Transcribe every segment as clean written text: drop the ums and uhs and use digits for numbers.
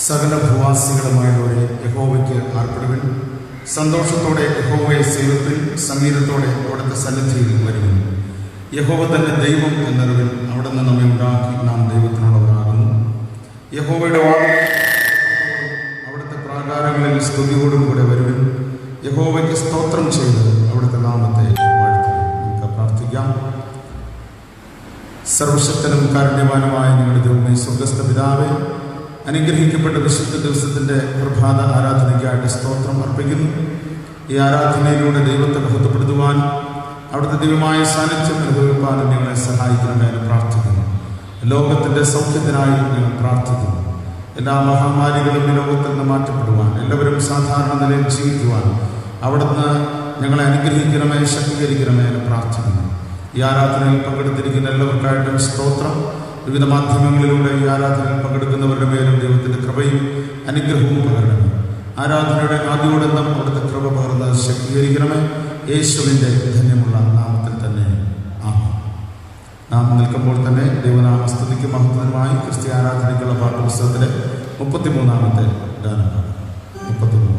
സകല ഭൂവാസികളുമായുള്ളവരെ യഹോവയ്ക്ക് ആർപ്പെടുവിൻ. സന്തോഷത്തോടെ യഹോവയെ സേവിപ്പിൻ. സംഗീതത്തോടെ അവിടുത്തെ സന്നിധിയിൽ വരുവിൻ. യഹോവ തന്നെ ദൈവം എന്നറിവിൽ. അവിടെ നിന്ന് നമ്മെ ഉണ്ടാക്കി നാം ദൈവത്തിനുള്ളവരാകുന്നു. യഹോവയുടെ വാതിൽ അവിടുത്തെ പ്രാകാരങ്ങളിൽ സ്തുതിയോടും കൂടെ വരുവിൻ. യഹോവയ്ക്ക് സ്തോത്രം ചെയ്ത് അവിടുത്തെ നാമത്തെ വാഴ്ത്തുവിൻ. നമുക്ക് പ്രാർത്ഥിക്കാം. സർവശക്തനും കാരുണ്യവാനുമായ ഞങ്ങളുടെ ദൈവമേ, സ്വർഗ്ഗസ്ഥ പിതാവേ, അനുഗ്രഹിക്കപ്പെട്ട വിശുദ്ധ ദിവസത്തിൻ്റെ പ്രഭാത ആരാധനയ്ക്കായിട്ട് സ്തോത്രം അർപ്പിക്കുന്നു. ഈ ആരാധനയിലൂടെ ദൈവത്തെ മഹത്വപ്പെടുത്തുവാൻ, അവിടുത്തെ ദിവ്യമായ സാന്നിധ്യം അനുഭവിപ്പാനും ഞങ്ങളെ സഹായിക്കണമെന്ന് പ്രാർത്ഥിക്കുന്നു. ലോകത്തിൻ്റെ സൗഖ്യത്തിനായി ഞങ്ങൾ പ്രാർത്ഥിക്കുന്നു. എല്ലാ മഹാമാരികളും ഈ ലോകത്തിൽ നിന്ന് മാറ്റപ്പെടുവാൻ, എല്ലാവരും സാധാരണ നിലയിൽ ജീവിക്കുവാൻ അവിടുന്ന് ഞങ്ങളെ അനുഗ്രഹിക്കണമേ, ശക്തീകരിക്കണമേ എന്ന് പ്രാർത്ഥിക്കുന്നു. ഈ ആരാധനയിൽ പങ്കെടുത്തിരിക്കുന്ന എല്ലാവർക്കായിട്ടും സ്തോത്രം. വിവിധ മാധ്യമങ്ങളിലൂടെ ഈ ആരാധനയിൽ പങ്കെടുക്കുന്നവരുടെ മേലും ദൈവത്തിൻ്റെ കൃപയും അനുഗ്രഹവും പകരണമേ. ആരാധനയുടെ ആദ്യോടന്തം അവിടുത്തെ കൃപ പകർന്ന് ശക്തീകരിക്കണമേ. യേശുവിൻ്റെ ധന്യമുള്ള നാമത്തിൽ തന്നെ ആമേൻ. നാം നിൽക്കുമ്പോൾ തന്നെ ദൈവനാമസ്തുതിക്ക് മഹത്വമായി ക്രിസ്ത്യ ആരാധനയ്ക്കുള്ള പാഠപുസ്തകത്തിലെ 33-ാമത്തെ ഗാനമാണ്. 33.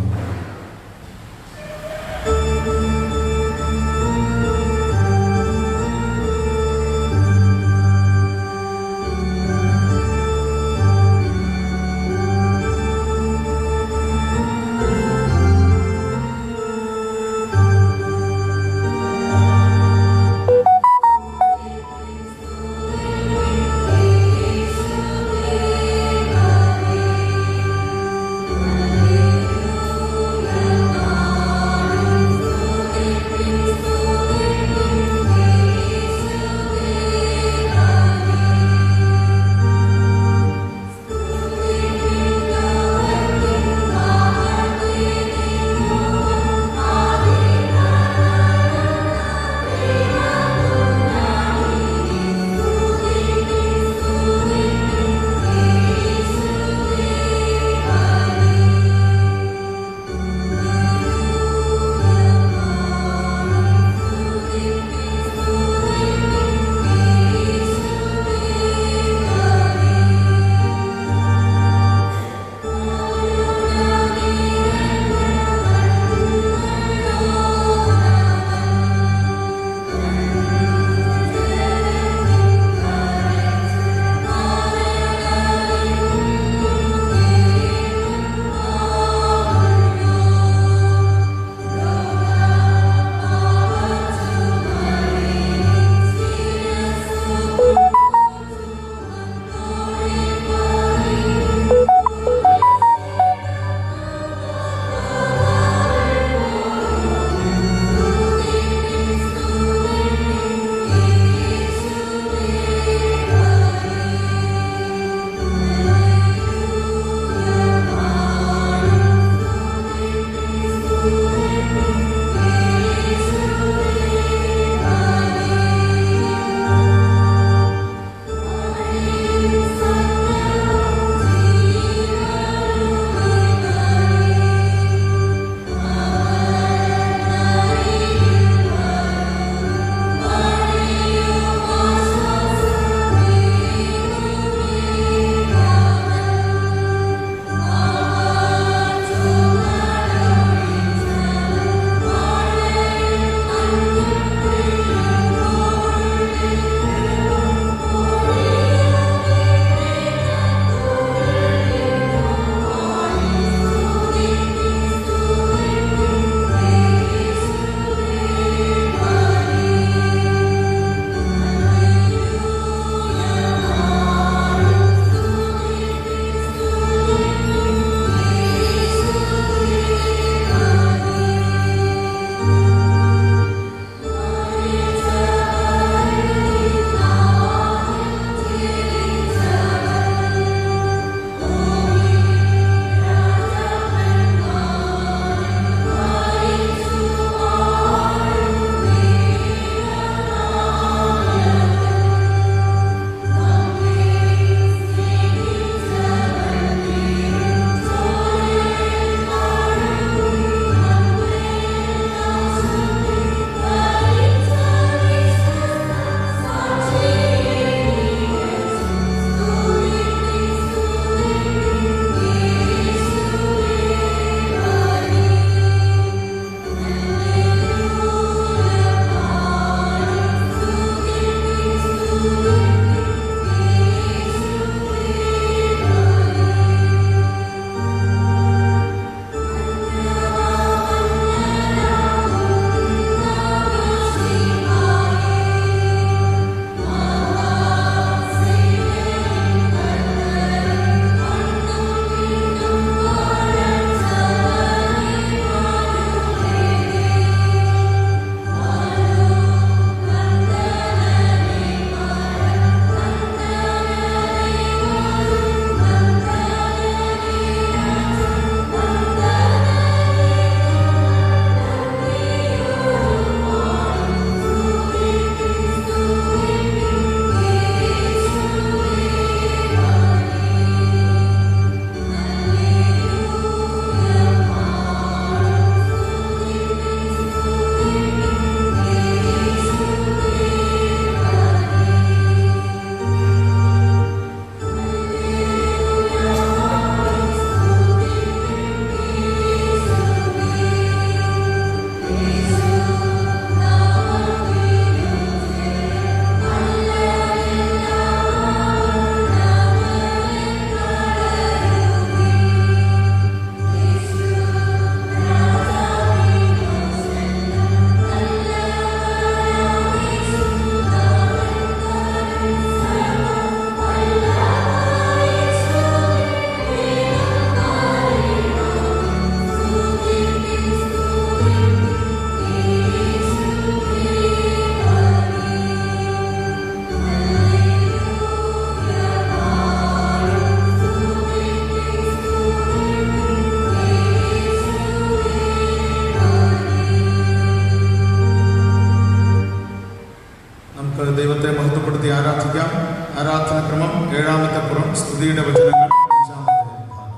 ആരാധനക്രമം 7-ാമത്തെ പുറം സ്തുതിയുടെ വചനങ്ങൾ 5-ാമത്തെ ഭാഗം.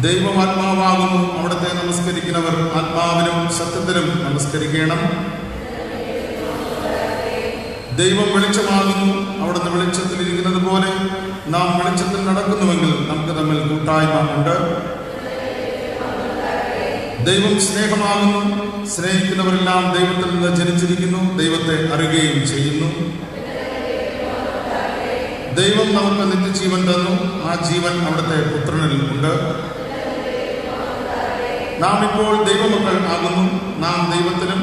ദൈവം ആത്മാവാകുന്നു, അവിടുത്തെ നമസ്കരിക്കുന്നവർ ആത്മാവിലും സത്യത്തിലും നമസ്കരിക്കണം. ദൈവം വെളിച്ചമാകുന്നു, അവിടുന്ന് വെളിച്ചത്തിലിരിക്കുന്നത് പോലെ നാം വെളിച്ചത്തിൽ നടക്കുന്നുവെങ്കിൽ നമുക്ക് തമ്മിൽ കൂട്ടായ്മ ഉണ്ട്. ദൈവം സ്നേഹമാകുന്നു, സ്നേഹിക്കുന്നവരെല്ലാം ദൈവത്തിൽ നിന്ന് ജനിച്ചിരിക്കുന്നു, ദൈവത്തെ അറിയുകയും ചെയ്യുന്നു. ദൈവം നമുക്ക് നിത്യജീവൻ തന്നു, ആ ജീവൻ അവിടുത്തെ പുത്രനിൽ ഉണ്ട്. നാം ഇപ്പോൾ ദൈവമക്കൾ ആകുന്നു, നാം ദൈവത്തിലും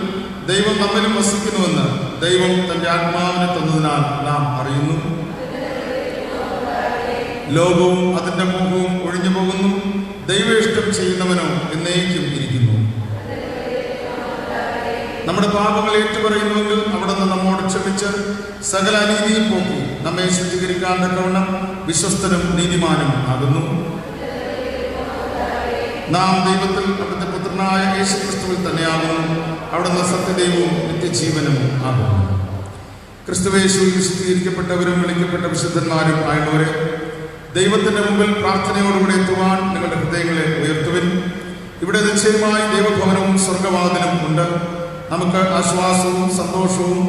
ദൈവം നമ്മിലും വസിക്കുന്നുവെന്ന് ദൈവം തന്റെ ആത്മാവിനെ തന്നതിനാൽ നാം അറിയുന്നു. ലോകവും അതിന്റെ മോഹവും ഒഴിഞ്ഞു പോകുന്നു, ദൈവ ഇഷ്ടം ചെയ്യുന്നവനോ എന്നേക്കും ഇരിക്കുന്നു. നമ്മുടെ പാപങ്ങൾ ഏറ്റുപറയുന്നുവെങ്കിൽ അവിടുന്ന് നമ്മോട് ക്ഷമിച്ച് സകല അനീതിയും പോക്കി നമ്മെ ശുദ്ധീകരിക്കാൻ തക്കവണ്ണം വിശ്വസ്തനും നീതിമാനും ആകുന്നു. നാം ദൈവത്തിൽ അവിടുത്തെ പുത്രനായ യേശുക്രിസ്തുവിൽ തന്നെയാകുന്നു, അവിടുന്ന് സത്യദൈവവും നിത്യജീവനും ആകുന്നു. ക്രിസ്തുവേശുവിൽ വിശുദ്ധീകരിക്കപ്പെട്ടവരും വിളിക്കപ്പെട്ട വിശുദ്ധന്മാരും ആയവരെ, ദൈവത്തിന്റെ മുമ്പിൽ പ്രാർത്ഥനയോടുകൂടെ എത്തുവാൻ നിങ്ങളുടെ ഹൃദയങ്ങളെ ഉയർത്തുവിൻ. ഇവിടെ നിശ്ചയമായി ദൈവഭവനവും സ്വർഗവാതിലും ഉണ്ട്. നമുക്ക് ആശ്വാസവും സന്തോഷവും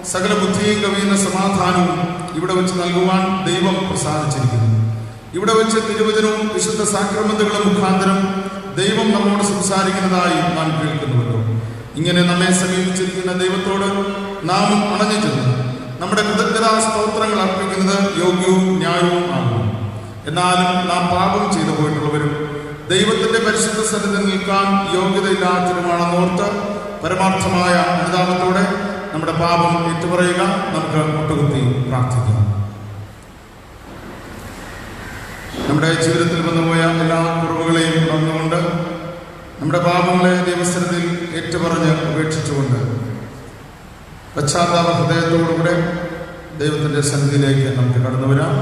സകല ബുദ്ധിയും കവിയുന്ന സമാധാനവും ഇവിടെ വെച്ച് നൽകുവാൻ ദൈവം പ്രസാദിച്ചിരിക്കുന്നു. ഇവിടെ വെച്ച് തിരുവചനവും വിശുദ്ധ സാക്രമന്തുകളും മുഖാന്തരം ദൈവം നമ്മോട് സംസാരിക്കുന്നതായി നാം കേൾക്കുന്നുവല്ലോ. ഇങ്ങനെ നമ്മെ സമീപിച്ചിരിക്കുന്ന ദൈവത്തോട് നാം അണഞ്ഞു ചെന്ന് നമ്മുടെ കൃതജ്ഞതാ സ്തോത്രങ്ങൾ അർപ്പിക്കുന്നത് യോഗ്യവും ന്യായവും ആകുന്നു. എന്നാലും നാം പാപം ചെയ്തു പോയിട്ടുള്ളവരും ദൈവത്തിന്റെ പരിശുദ്ധ സന്നിധിയിൽ നിൽക്കാൻ യോഗ്യതയില്ലാത്തവരുമാണെന്നോർത്ത് പരമാർത്ഥമായ അനുതാപത്തോടെ നമ്മുടെ പാപം ഏറ്റുപറയുക. നമുക്ക് മുട്ടുകുത്തി പ്രാർത്ഥിക്കാം. നമ്മുടെ ജീവിതത്തിൽ വന്നുപോയ എല്ലാ കുറവുകളെയും ഉണർന്നുകൊണ്ട് നമ്മുടെ പാപങ്ങളെ ദൈവസന്നിധിയിൽ ഏറ്റുപറഞ്ഞ് ഉപേക്ഷിച്ചുകൊണ്ട് പശ്ചാത്താപ ഹൃദയത്തോടുകൂടെ ദൈവത്തിന്റെ സന്നിധിയിലേക്ക് നമുക്ക് കടന്നു വരാം.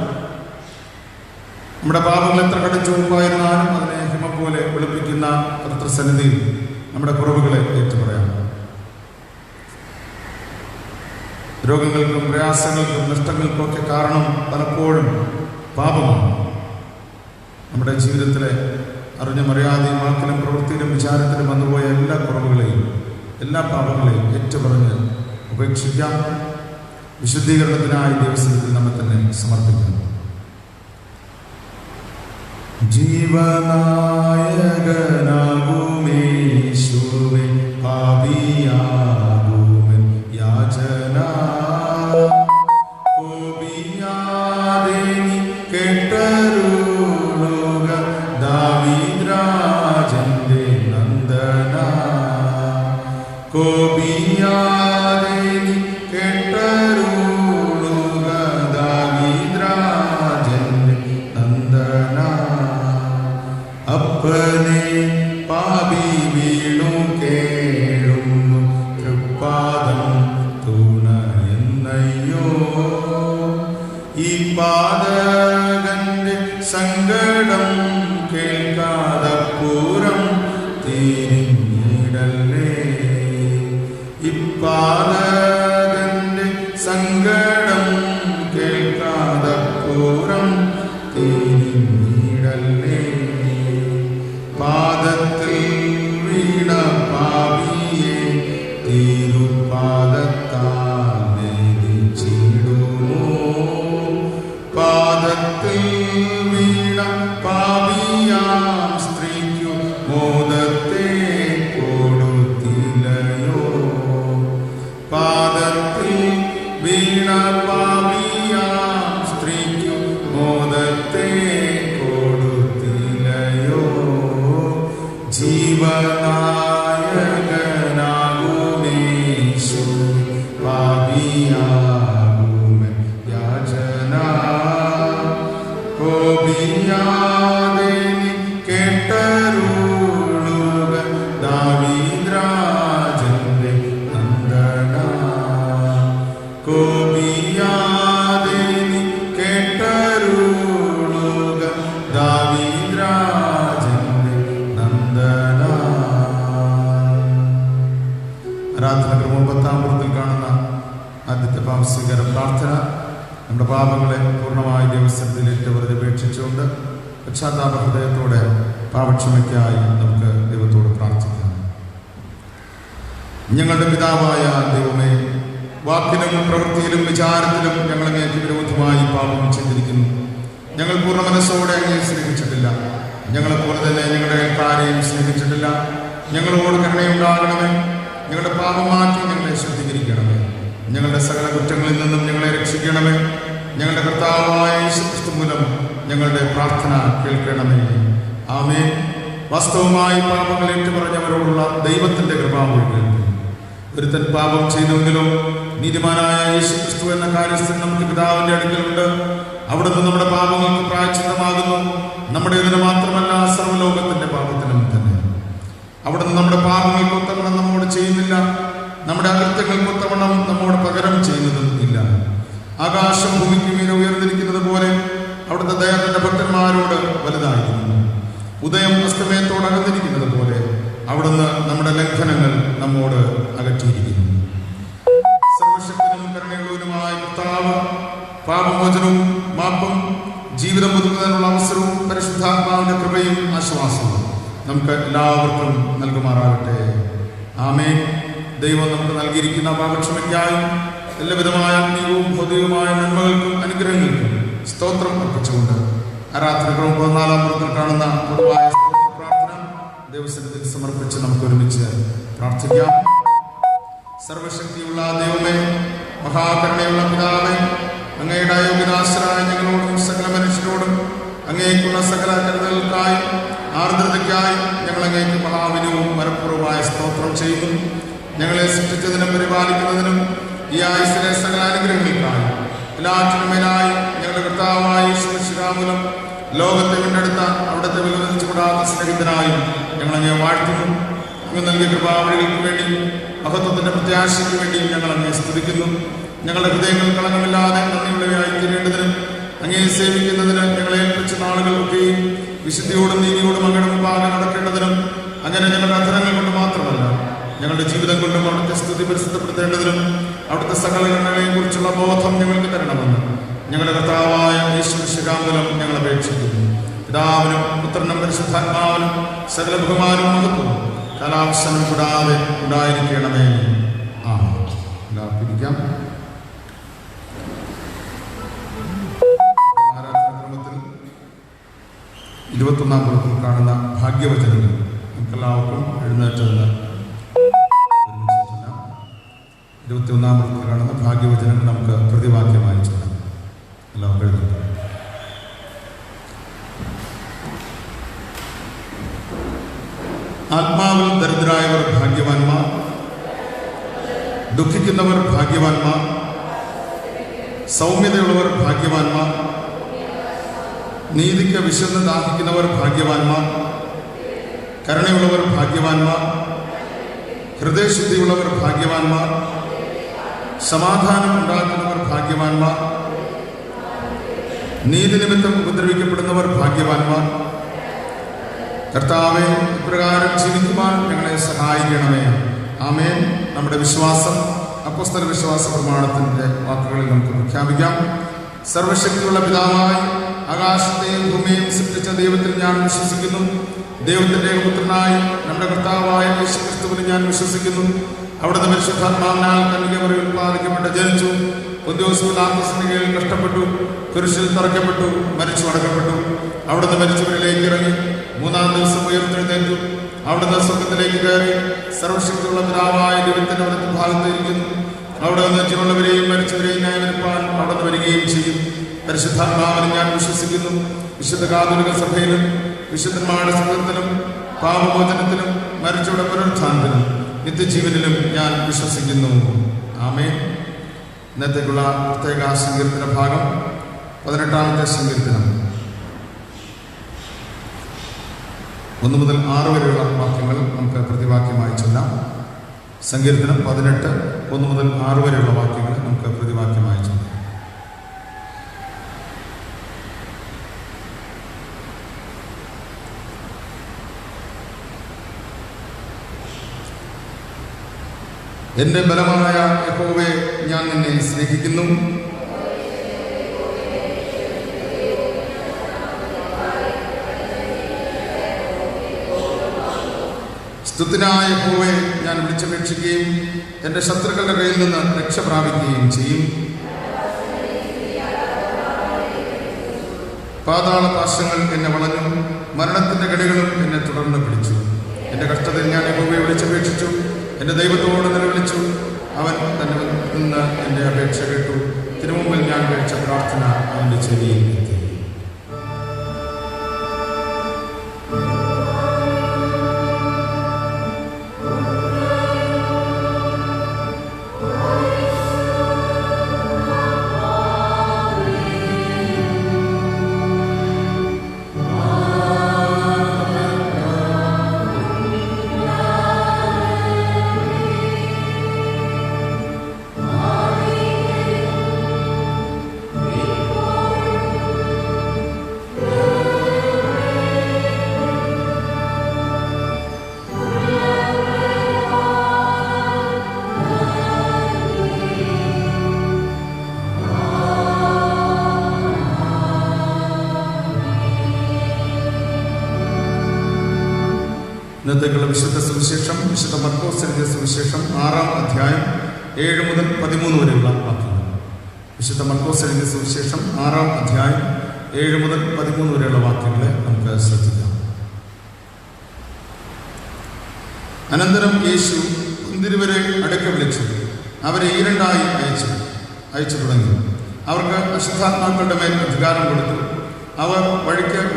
നമ്മുടെ പാപങ്ങൾ എത്ര കടിച്ചു മുമ്പായിരുന്നാലും അതിനെ ഹിമ പോലെ വെളുപ്പിക്കുന്ന കർത്തൃസന്നിധിയിൽ നമ്മുടെ കുറവുകളെ ഏറ്റുപറയാം. രോഗങ്ങൾക്കും പ്രയാസങ്ങൾക്കും നഷ്ടങ്ങൾക്കും ഒക്കെ കാരണം പലപ്പോഴും പാപമാണ്. നമ്മുടെ ജീവിതത്തിലെ അറിഞ്ഞുമറിയാതെയും വാക്കിലും പ്രവൃത്തിയിലും വിചാരത്തിലും വന്നുപോയ എല്ലാ കുറവുകളെയും എല്ലാ പാപങ്ങളെയും ഏറ്റുപറഞ്ഞ് ഉപേക്ഷിക്കാം. വിശുദ്ധീകരണത്തിനായി ദൈവസന്നിധിയിൽ നമ്മെ തന്നെ സമർപ്പിക്കണം. ജീവനായകനാകുമേശുവേ പാപിയാകുമെൻ യാചന കോപിയാതെ നീ കേട്ടരുളുക ദാവീദ് രാജന്റെ നന്ദന. കോപിയാതെ നീ കേട്ടരുളുക ദാവീദ് രാജന്റെ നന്ദന. അപ്പനെ പാപി വീണു കേഴുന്നു തൃപ്പാദം തുണയെന്നയ്യോ. ഈ പാതകന്റെ സങ്കടം കേൾക്കാതപ്പൂരം തിരിഞ്ഞിടല്ലേ. ഇപ്പാതകന്റെ സങ്കടം കേൾക്കാതപ്പൂരം തിരിഞ്ഞിടല്ലേ. പാദത്തിൽ വീണ പാപിയെ തിരുപാദത്താൽ നേദിച്ചിടുമോ. പാദത്തിൽ വീണ പാപി നമ്മുടെ പാപങ്ങളെ പൂർണ്ണമായി ദൈവസന്നിധിയിലേക്ക് വെറുതെ ഉപേക്ഷിച്ചുകൊണ്ട് പശ്ചാത്താപ ഹൃദയത്തോടെ പാപക്ഷമയ്ക്കായി നമുക്ക് ദൈവത്തോട് പ്രാർത്ഥിക്കാം. ഞങ്ങളുടെ പിതാവായ ദൈവമേ, വാക്കിലും പ്രവൃത്തിയിലും വിചാരത്തിലും ഞങ്ങൾ അങ്ങേക്ക് വിരോധമായി പാപം ചെയ്തിരിക്കുന്നു. ഞങ്ങൾ പൂർണ്ണ മനസ്സോടെ അങ്ങേ സ്നേഹിച്ചിട്ടില്ല. ഞങ്ങളെപ്പോലെ തന്നെ ഞങ്ങളുടെ അയൽക്കാരെയും സ്നേഹിച്ചിട്ടില്ല. ഞങ്ങളോട് കരുണയുണ്ടാകണമേ. ഞങ്ങളുടെ പാപം മാറ്റി ഞങ്ങളെ ശുദ്ധീകരിക്കണമേ. ഞങ്ങളുടെ സകല കുറ്റങ്ങളിൽ നിന്നും ഞങ്ങളെ രക്ഷിക്കണമേ. ഞങ്ങളുടെ കർത്താവായ യേശുക്രിസ്തു മൂലം ഞങ്ങളുടെ പ്രാർത്ഥന കേൾക്കണമേ. ആമേൻ. വാസ്തവമായി പാപങ്ങൾ ഏറ്റുപറഞ്ഞവരോടുള്ള ദൈവത്തിന്റെ കൃപാമൊഴി കേൾക്കും. ഒരുത്തൻ പാപം ചെയ്തെങ്കിലും നീതിമാനായ യേശുക്രിസ്തു എന്ന കാര്യസ്ഥൻ നമുക്ക് പിതാവിന്റെ അടുക്കലുണ്ട്. അവിടുന്ന് നമ്മുടെ പാപങ്ങൾക്ക് പ്രായശ്ചിത്തമാകുന്നു. നമ്മുടെ ഇതിന് മാത്രമല്ല, സർവ്വലോകത്തിന്റെ പാപത്തിനും തന്നെ. അവിടുന്ന് നമ്മുടെ പാപങ്ങൾക്ക് ഒത്തവണ്ണം നമ്മോട് ചെയ്യുന്നില്ല, നമ്മുടെ അകൃത്യങ്ങൾക്ക് ഒത്തവണ്ണം നമ്മോട് പകരം ചെയ്യുന്നതും ഇല്ല. ആകാശം ഭൂമിക്ക് മീതെ ഉയർന്നിരിക്കുന്നത് പോലെ അവിടുത്തെ ദയ തന്റെ ഭക്തന്മാരോട് വലുതായിരിക്കുന്നു. ഉദയം അസ്തമയത്തോട് അകന്നിരിക്കുന്നത് പോലെ അവിടുന്ന് നമ്മുടെ ലംഘനങ്ങൾ നമ്മോട് അകറ്റിയിരിക്കുന്നു. സർവശക്തനും കരുണയുള്ളവനുമായ കർത്താവ് പാപമോചനവും മാപ്പും ജീവിതം പുതുക്കുന്നതിനുള്ള അവസരവും പരിശുദ്ധാത്മാവിന്റെ കൃപയും ആശ്വാസവും നമുക്ക് എല്ലാവർക്കും നൽകുമാറാകട്ടെ. ആമേൻ. ദൈവം നമുക്ക് നൽകിയിരിക്കുന്ന പാപക്ഷമയ്ക്കായും എല്ലാവിധമായ ആത്മീയവും ഭൗതികവുമായ നന്മകൾക്കും അനുഗ്രഹങ്ങൾക്കും സ്തോത്രം അർപ്പിച്ചുകൊണ്ട് ആരാധനകളും 14-ാം വൃത്തിൽ കാണുന്ന പൊതുവായ സ്തോത്ര പ്രാർത്ഥന ദൈവസന്നിധിയിൽ സമർപ്പിച്ച് നമുക്ക് ഒരുമിച്ച് പ്രാർത്ഥിക്കാം. സർവശക്തിയുള്ള ദൈവമേ, മഹാകരുണയുള്ള പിതാവേ, അങ്ങയുടെ അയോഗ്യദാസരായ ഞങ്ങളോടും സകല മനുഷ്യരോടും അങ്ങേക്കുള്ള സകല കരുതലുകൾക്കായി ആർദ്രതയ്ക്കായി ഞങ്ങൾ അങ്ങേക്ക് മഹാവിനവും മനഃപൂർവ്വമായ സ്തോത്രം ചെയ്യുന്നു. ഞങ്ങളെ സൃഷ്ടിച്ചതിനും പരിപാലിക്കുന്നതിനും ഈ ആയുസ്സിലെ സകല അനുഗ്രഹങ്ങൾക്കായി എല്ലാറ്റിനും മേലായി ഞങ്ങളുടെ കർത്താവായ യേശുമിശിഹാമൂലം ലോകത്തെ വീണ്ടെടുത്ത അവിടുത്തെ വിലമതിച്ചുകൂടാത്ത സ്നേഹിതനായും ഞങ്ങൾ അങ്ങേ വാഴ്ത്തുന്നു. അങ്ങ് നൽകിയ കൃപാവഴികൾക്ക് വേണ്ടിയും മഹത്വത്തിന്റെ പ്രത്യാശയ്ക്ക് വേണ്ടിയും ഞങ്ങൾ അങ്ങേ സ്തുതിക്കുന്നു. ഞങ്ങളുടെ ഹൃദയങ്ങൾ കളങ്കമില്ലാതെ നന്ദിയുള്ളവയായി തീരേണ്ടതിനും അങ്ങേ സേവിക്കുന്നതിന് ഞങ്ങളെ ഏൽപ്പിച്ച നാളുകളൊക്കെയും വിശുദ്ധിയോടും നീതിയോടും അങ്ങയുടെ മുമ്പാകെ നടക്കേണ്ടതിനും അങ്ങനെ ഞങ്ങളുടെ അധരങ്ങൾ കൊണ്ട് മാത്രമല്ല ഞങ്ങളുടെ ജീവിതം കൊണ്ടും അവിടുത്തെ സ്തുതി പരിശുദ്ധപ്പെടുത്തേണ്ടതിനും അവിടുത്തെ സകല ഗണങ്ങളെയും കുറിച്ചുള്ള ബോധം ഞങ്ങൾക്ക് തരണമെന്ന് ഞങ്ങളുടെ കർത്താവായ യേശുമിശിഹാമൂലം ഞങ്ങൾ അപേക്ഷിക്കുന്നു. പിതാവിനും പുത്രനും പരിശുദ്ധാത്മാവിനും സകല ബഹുമാനവും മഹത്വവും കാലാവസരം കൂടാതെ ഉണ്ടായിരിക്കണമേ. എല്ലാവർക്കും ആരാധനാക്രമത്തിൽ 21-ാം വൃത്തിൽ കാണുന്ന ഭാഗ്യവചനങ്ങൾ നമുക്കെല്ലാവർക്കും എഴുന്നേറ്റെന്ന് 21-ാം വൃത്തിൽ കാണുന്ന ഭാഗ്യവചനങ്ങൾ നമുക്ക് പ്രതിവാക്യമായി ചൊല്ലാം. എല്ലാവർക്കും എഴുന്നേറ്റ്. ആത്മാവിൽ ദരിദ്രരായവർ ഭാഗ്യവാന്മാർ, ദുഃഖിക്കുന്നവർ ഭാഗ്യവാന്മാർ, സൗമ്യതയുള്ളവർ ഭാഗ്യവാന്മാർ, നീതിക്ക് വിശന്ന് ദാഹിക്കുന്നവർ ഭാഗ്യവാന്മാർ, കരുണയുള്ളവർ ഭാഗ്യവാന്മാർ, ഹൃദയശുദ്ധിയുള്ളവർ ഭാഗ്യവാന്മാർ, സമാധാനം ഉണ്ടാക്കുന്നവർ ഭാഗ്യവാന്മാർ, നീതി നിമിത്തം ഉപദ്രവിക്കപ്പെടുന്നവർ ഭാഗ്യവാന്മാർ. കർത്താവേ, ഇപ്രകാരം ജീവിക്കുവാൻ ഞങ്ങളെ സഹായിക്കണമേ. ആമേൻ. നമ്മുടെ വിശ്വാസം അപ്പോസ്തല വിശ്വാസ പ്രമാണത്തിന്റെ വാക്കുകളിൽ നമുക്ക് പ്രഖ്യാപിക്കാം. സർവശക്തിയുള്ള പിതാവായി ആകാശത്തെയും ഭൂമിയെയും സൃഷ്ടിച്ച ദൈവത്തിൽ ഞാൻ വിശ്വസിക്കുന്നു. ദൈവത്തിന്റെ പുത്രനായി നമ്മുടെ കർത്താവായ യേശുക്രിസ്തുവിൽ ഞാൻ വിശ്വസിക്കുന്നു. അവിടുന്ന് പരിശുദ്ധാത്മാവിനാൽ കന്യകമറിയിൽ ഉത്പാദിക്കപ്പെട്ട് ജനിച്ചു. പൊന്തിയോസ് പിലാത്തോസിന്റെ കീഴിൽ കഷ്ടപ്പെട്ടു, കുരിശിൽ തറയ്ക്കപ്പെട്ടു, മരിച്ചു അടക്കപ്പെട്ടു. അവിടുന്ന് മരിച്ചവരിലേക്ക് ഇറങ്ങി 3-ാം ദിവസം ഉയർത്തെഴുന്നേറ്റു. അവിടുന്ന് സ്വർഗ്ഗത്തിലേക്ക് കയറി സർവശക്തിയുള്ള പിതാവായ ദൈവത്തിന്റെ വലത്ത് ഭാഗത്തിരിക്കുന്നു. അവിടെ നിന്ന് ജീവനുള്ളവരെയും മരിച്ചവരെയും ന്യായവിധിപ്പാൻ അവിടുന്ന് വരികയും ചെയ്യും. പരിശുദ്ധാത്മാവിനെ ഞാൻ വിശ്വസിക്കുന്നു. വിശുദ്ധ കാതോലിക സഭയിലും വിശുദ്ധന്മാരുടെ സംഘത്തിലും പാപമോചനത്തിലും മരിച്ചവരുടെ പുനരുത്ഥാനത്തിലും നിത്യജീവനിലും ഞാൻ വിശ്വസിക്കുന്നു. ആമേൻ. ഇന്നത്തേക്കുള്ള പ്രത്യേക സങ്കീർത്തന ഭാഗം 18-ാമത്തെ സങ്കീർത്തനം 1 മുതൽ 6 വരെയുള്ള വാക്യങ്ങൾ നമുക്ക് പ്രതിവാക്യമായി ചൊല്ലാം. സങ്കീർത്തനം 18 1 മുതൽ 6 വരെയുള്ള വാക്യങ്ങൾ നമുക്ക് പ്രതിവാക്യമായി ചൊല്ലാം. എന്റെ ബലമായ യഹോവേ, ഞാൻ നിന്നെ സ്നേഹിക്കുന്നു. സ്തുതിനായ യഹോവയെ ഞാൻ വിളിച്ചപേക്ഷിക്കുകയും എൻ്റെ ശത്രുക്കളുടെ കയ്യിൽ നിന്ന് രക്ഷ പ്രാപിക്കുകയും ചെയ്യും. പാതാള പാശങ്ങൾ എന്നെ വളഞ്ഞു, മരണത്തിൻ്റെ കടികളും എന്നെ തുടർന്ന് പിടിച്ചു. എൻ്റെ കഷ്ടതയിൽ ഞാൻ യഹോവയെ വിളിച്ചപേക്ഷിച്ചു, എൻ്റെ ദൈവത്തോട് നിലവിളിച്ചു. അവൻ തന്നെ നിന്ന് എൻ്റെ അപേക്ഷ കേട്ടു. തിരുമുമ്പിൽ ഞാൻ കഴിച്ച പ്രാർത്ഥന അവൻ്റെ ചെവിയിൽ എത്തി. ഇന്നത്തേക്കുള്ള വിശുദ്ധ സുവിശേഷം വിശുദ്ധ മർക്കോസ് എഴുതിയ സുവിശേഷം 6-ാം അധ്യായം 7 മുതൽ 13 വരെയുള്ള വാക്യങ്ങൾ. വിശുദ്ധ മർക്കോസ് എഴുതിയ സുവിശേഷം 6-ാം അധ്യായം 7 മുതൽ 13 വരെയുള്ള വാക്യങ്ങളെ നമുക്ക് ശ്രദ്ധിക്കാം. അനന്തരം യേശു കുന്തിരുവരെ അടുക്ക വിളിച്ചു അവരെ ഈരണ്ടായി അയച്ചു തുടങ്ങി. അവർക്ക് അശുദ്ധാത്മാക്കളുടെ മേൽ അധികാരം കൊടുത്തു. അവർ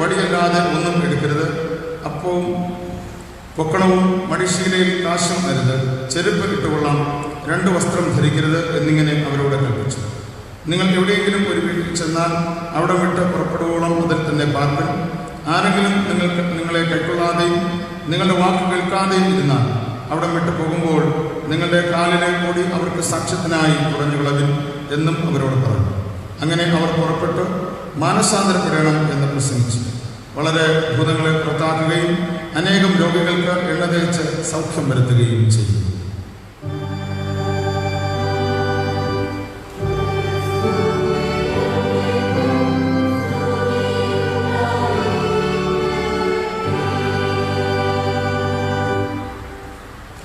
വടിയല്ലാതെ ഒന്നും എടുക്കരുത്, അപ്പവും പൊക്കണവും മടിശീലയിൽ കാശും അരുത്, ചെരുപ്പ് ഇട്ടുകൊള്ളാം, 2 വസ്ത്രം ധരിക്കരുത് എന്നിങ്ങനെ അവരോട് കൽപ്പിച്ചു. നിങ്ങൾ എവിടെയെങ്കിലും ഒരു വീട്ടിൽ ചെന്നാൽ അവിടെ വിട്ട് പുറപ്പെടുവോളം അതിൽ തന്നെ പാർപ്പൻ. ആരെങ്കിലും നിങ്ങളെ കൈക്കൊള്ളാതെയും നിങ്ങളുടെ വാക്ക് കേൾക്കാതെയും ഇരുന്നാൽ അവിടെ വിട്ട് പോകുമ്പോൾ നിങ്ങളുടെ കാലിലെ കൂടി അവർക്ക് സാക്ഷ്യത്തിനായി കുറഞ്ഞു കളവിൻ എന്നും അവരോട് പറഞ്ഞു. അങ്ങനെ അവർ പുറപ്പെട്ട് മാനസാന്തരപ്പെടണം എന്ന് പ്രസംഗിച്ചു. വളരെ ഭൂതങ്ങളെ പുറത്താക്കുകയും അനേകം രോഗികൾക്ക് എണ്ണ തേച്ച് സൗഖ്യം വരുത്തുകയും ചെയ്തു.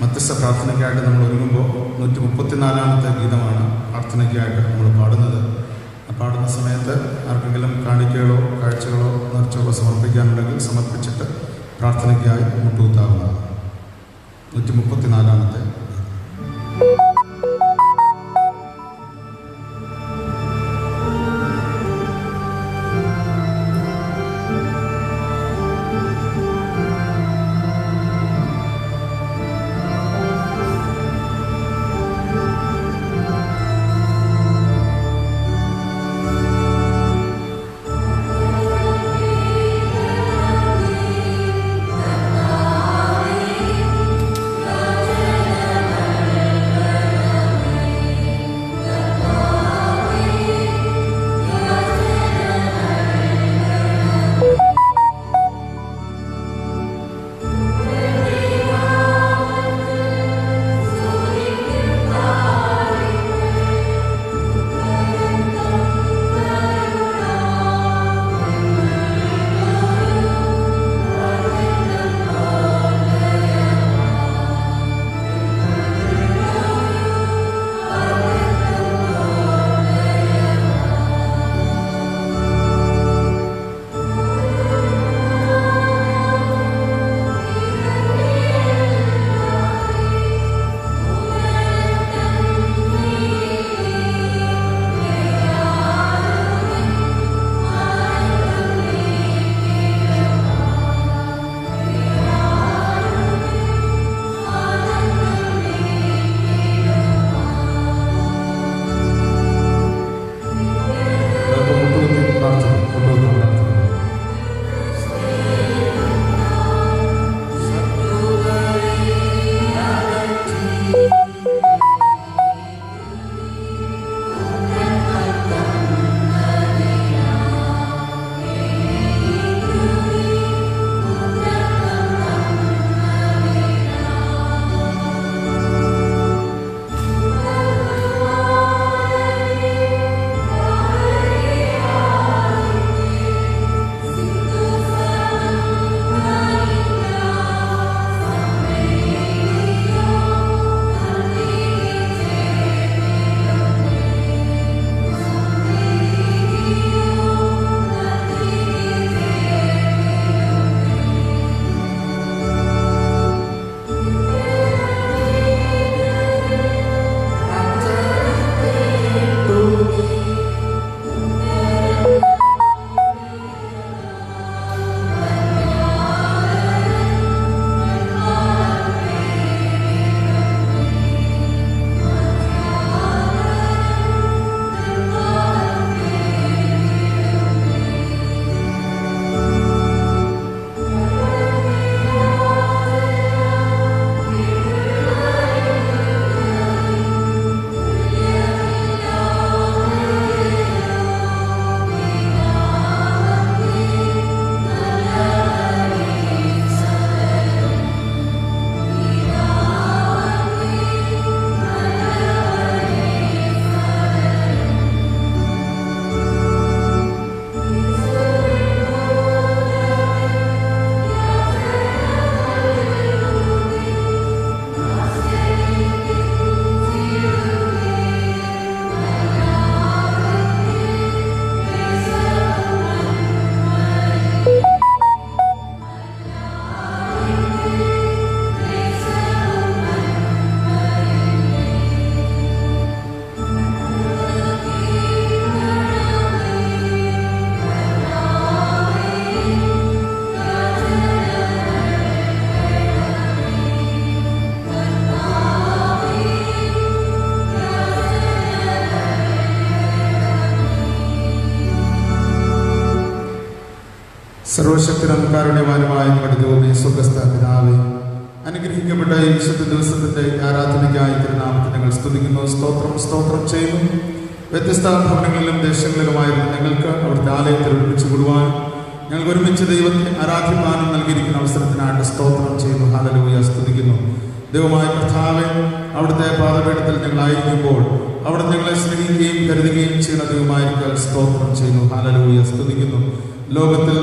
മധ്യസ്ഥ പ്രാർത്ഥനയ്ക്കായിട്ട് നമ്മൾ ഒരുങ്ങുമ്പോൾ 134-ാമത്തെ ഗീതമാണ് പ്രാർത്ഥനയ്ക്കായിട്ട് നമ്മൾ പാടുന്നത്. പാടുന്ന സമയത്ത് ആർക്കെങ്കിലും കാണിക്കകളോ കാഴ്ചകളോ നേർച്ചകളോ സമർപ്പിക്കാനുണ്ടെങ്കിൽ സമർപ്പിച്ചിട്ട് പ്രാർത്ഥനയ്ക്കായി മുട്ടുകുത്താവുന്നതാണ്. 134-ാമത്തെ സർവശക്തനും കാരുണ്യവാനുമായ ഞങ്ങളുടെ ദൈവമേ, സ്വർഗ്ഗസ്ഥ പിതാവേ, അനുഗ്രഹിക്കപ്പെട്ട ഈ വിശുദ്ധ ദിവസത്തിന്റെ ആരാധനയ്ക്കായി തിരുനാമത്തെ ഞങ്ങൾ സ്തുതിക്കുന്നു, സ്തോത്രം ചെയ്യുന്നു. വ്യത്യസ്ത ഭവനങ്ങളിലും ദേശങ്ങളിലുമായിരുന്നു ഞങ്ങൾക്ക് അവിടുത്തെ ആലയത്തിൽ ഒരുമിച്ച് കൂടുവാനും ഞങ്ങൾക്ക് ഒരുമിച്ച് ദൈവത്തെ ആരാധിക്കാനും നൽകിയിരിക്കുന്ന അവസരത്തിനായിട്ട് സ്തോത്രം ചെയ്യുന്നു. ഹല്ലേലൂയ, സ്തുതിക്കുന്നു. ദൈവമായ കർത്താവേ, അവിടുത്തെ പാദപീഠത്തിൽ ഞങ്ങളായിരിക്കുമ്പോൾ അവിടെ ഞങ്ങളെ സ്നേഹിക്കുകയും കരുതുകയും ചെയ്യുന്ന ദൈവമായിരിക്കാൻ സ്തോത്രം ചെയ്യുന്നു. ഹല്ലേലൂയ, സ്തുതിക്കുന്നു. ലോകത്തിൽ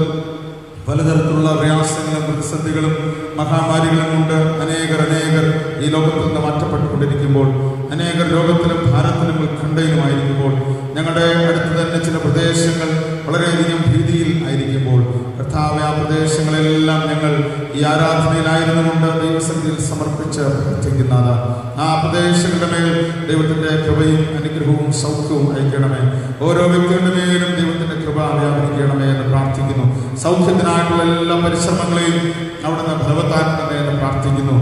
പലതരത്തിലുള്ള പ്രയാസങ്ങളും പ്രതിസന്ധികളും മഹാമാരികളും കൊണ്ട് അനേകർ ഈ ലോകത്തിൽ നിന്ന് മാറ്റപ്പെട്ടുകൊണ്ടിരിക്കുമ്പോൾ, അനേകർ രോഗത്തിലും ഭാരത്തിലും ഉത്കണ്ഠയിലുമായിരിക്കുമ്പോൾ, ഞങ്ങളുടെ അടുത്ത് തന്നെ ചില പ്രദേശങ്ങൾ വളരെയധികം ഭീതിയിൽ ആയിരിക്കുമ്പോൾ, കർത്താവേ, ആ പ്രദേശങ്ങളെല്ലാം ഞങ്ങൾ ഈ ആരാധനയിലായിരുന്നുകൊണ്ട് ദൈവസന്നിധിയിൽ സമർപ്പിച്ച് പ്രാർത്ഥിക്കുന്നത്. ആ പ്രദേശങ്ങളുടെ മേൽ ദൈവത്തിൻ്റെ കൃപയും അനുഗ്രഹവും സൗഖ്യവും അയക്കണമേ. ഓരോ വ്യക്തികളുടെ മേലും ദൈവത്തിൻ്റെ കൃപ വ്യാപരിക്കണമേ എന്ന് പ്രാർത്ഥിക്കുന്നു. സൗഖ്യത്തിനായിട്ടുള്ള എല്ലാ പരിശ്രമങ്ങളെയും അവിടുന്ന് ഫലവത്താക്കണമേ എന്ന് പ്രാർത്ഥിക്കുന്നു.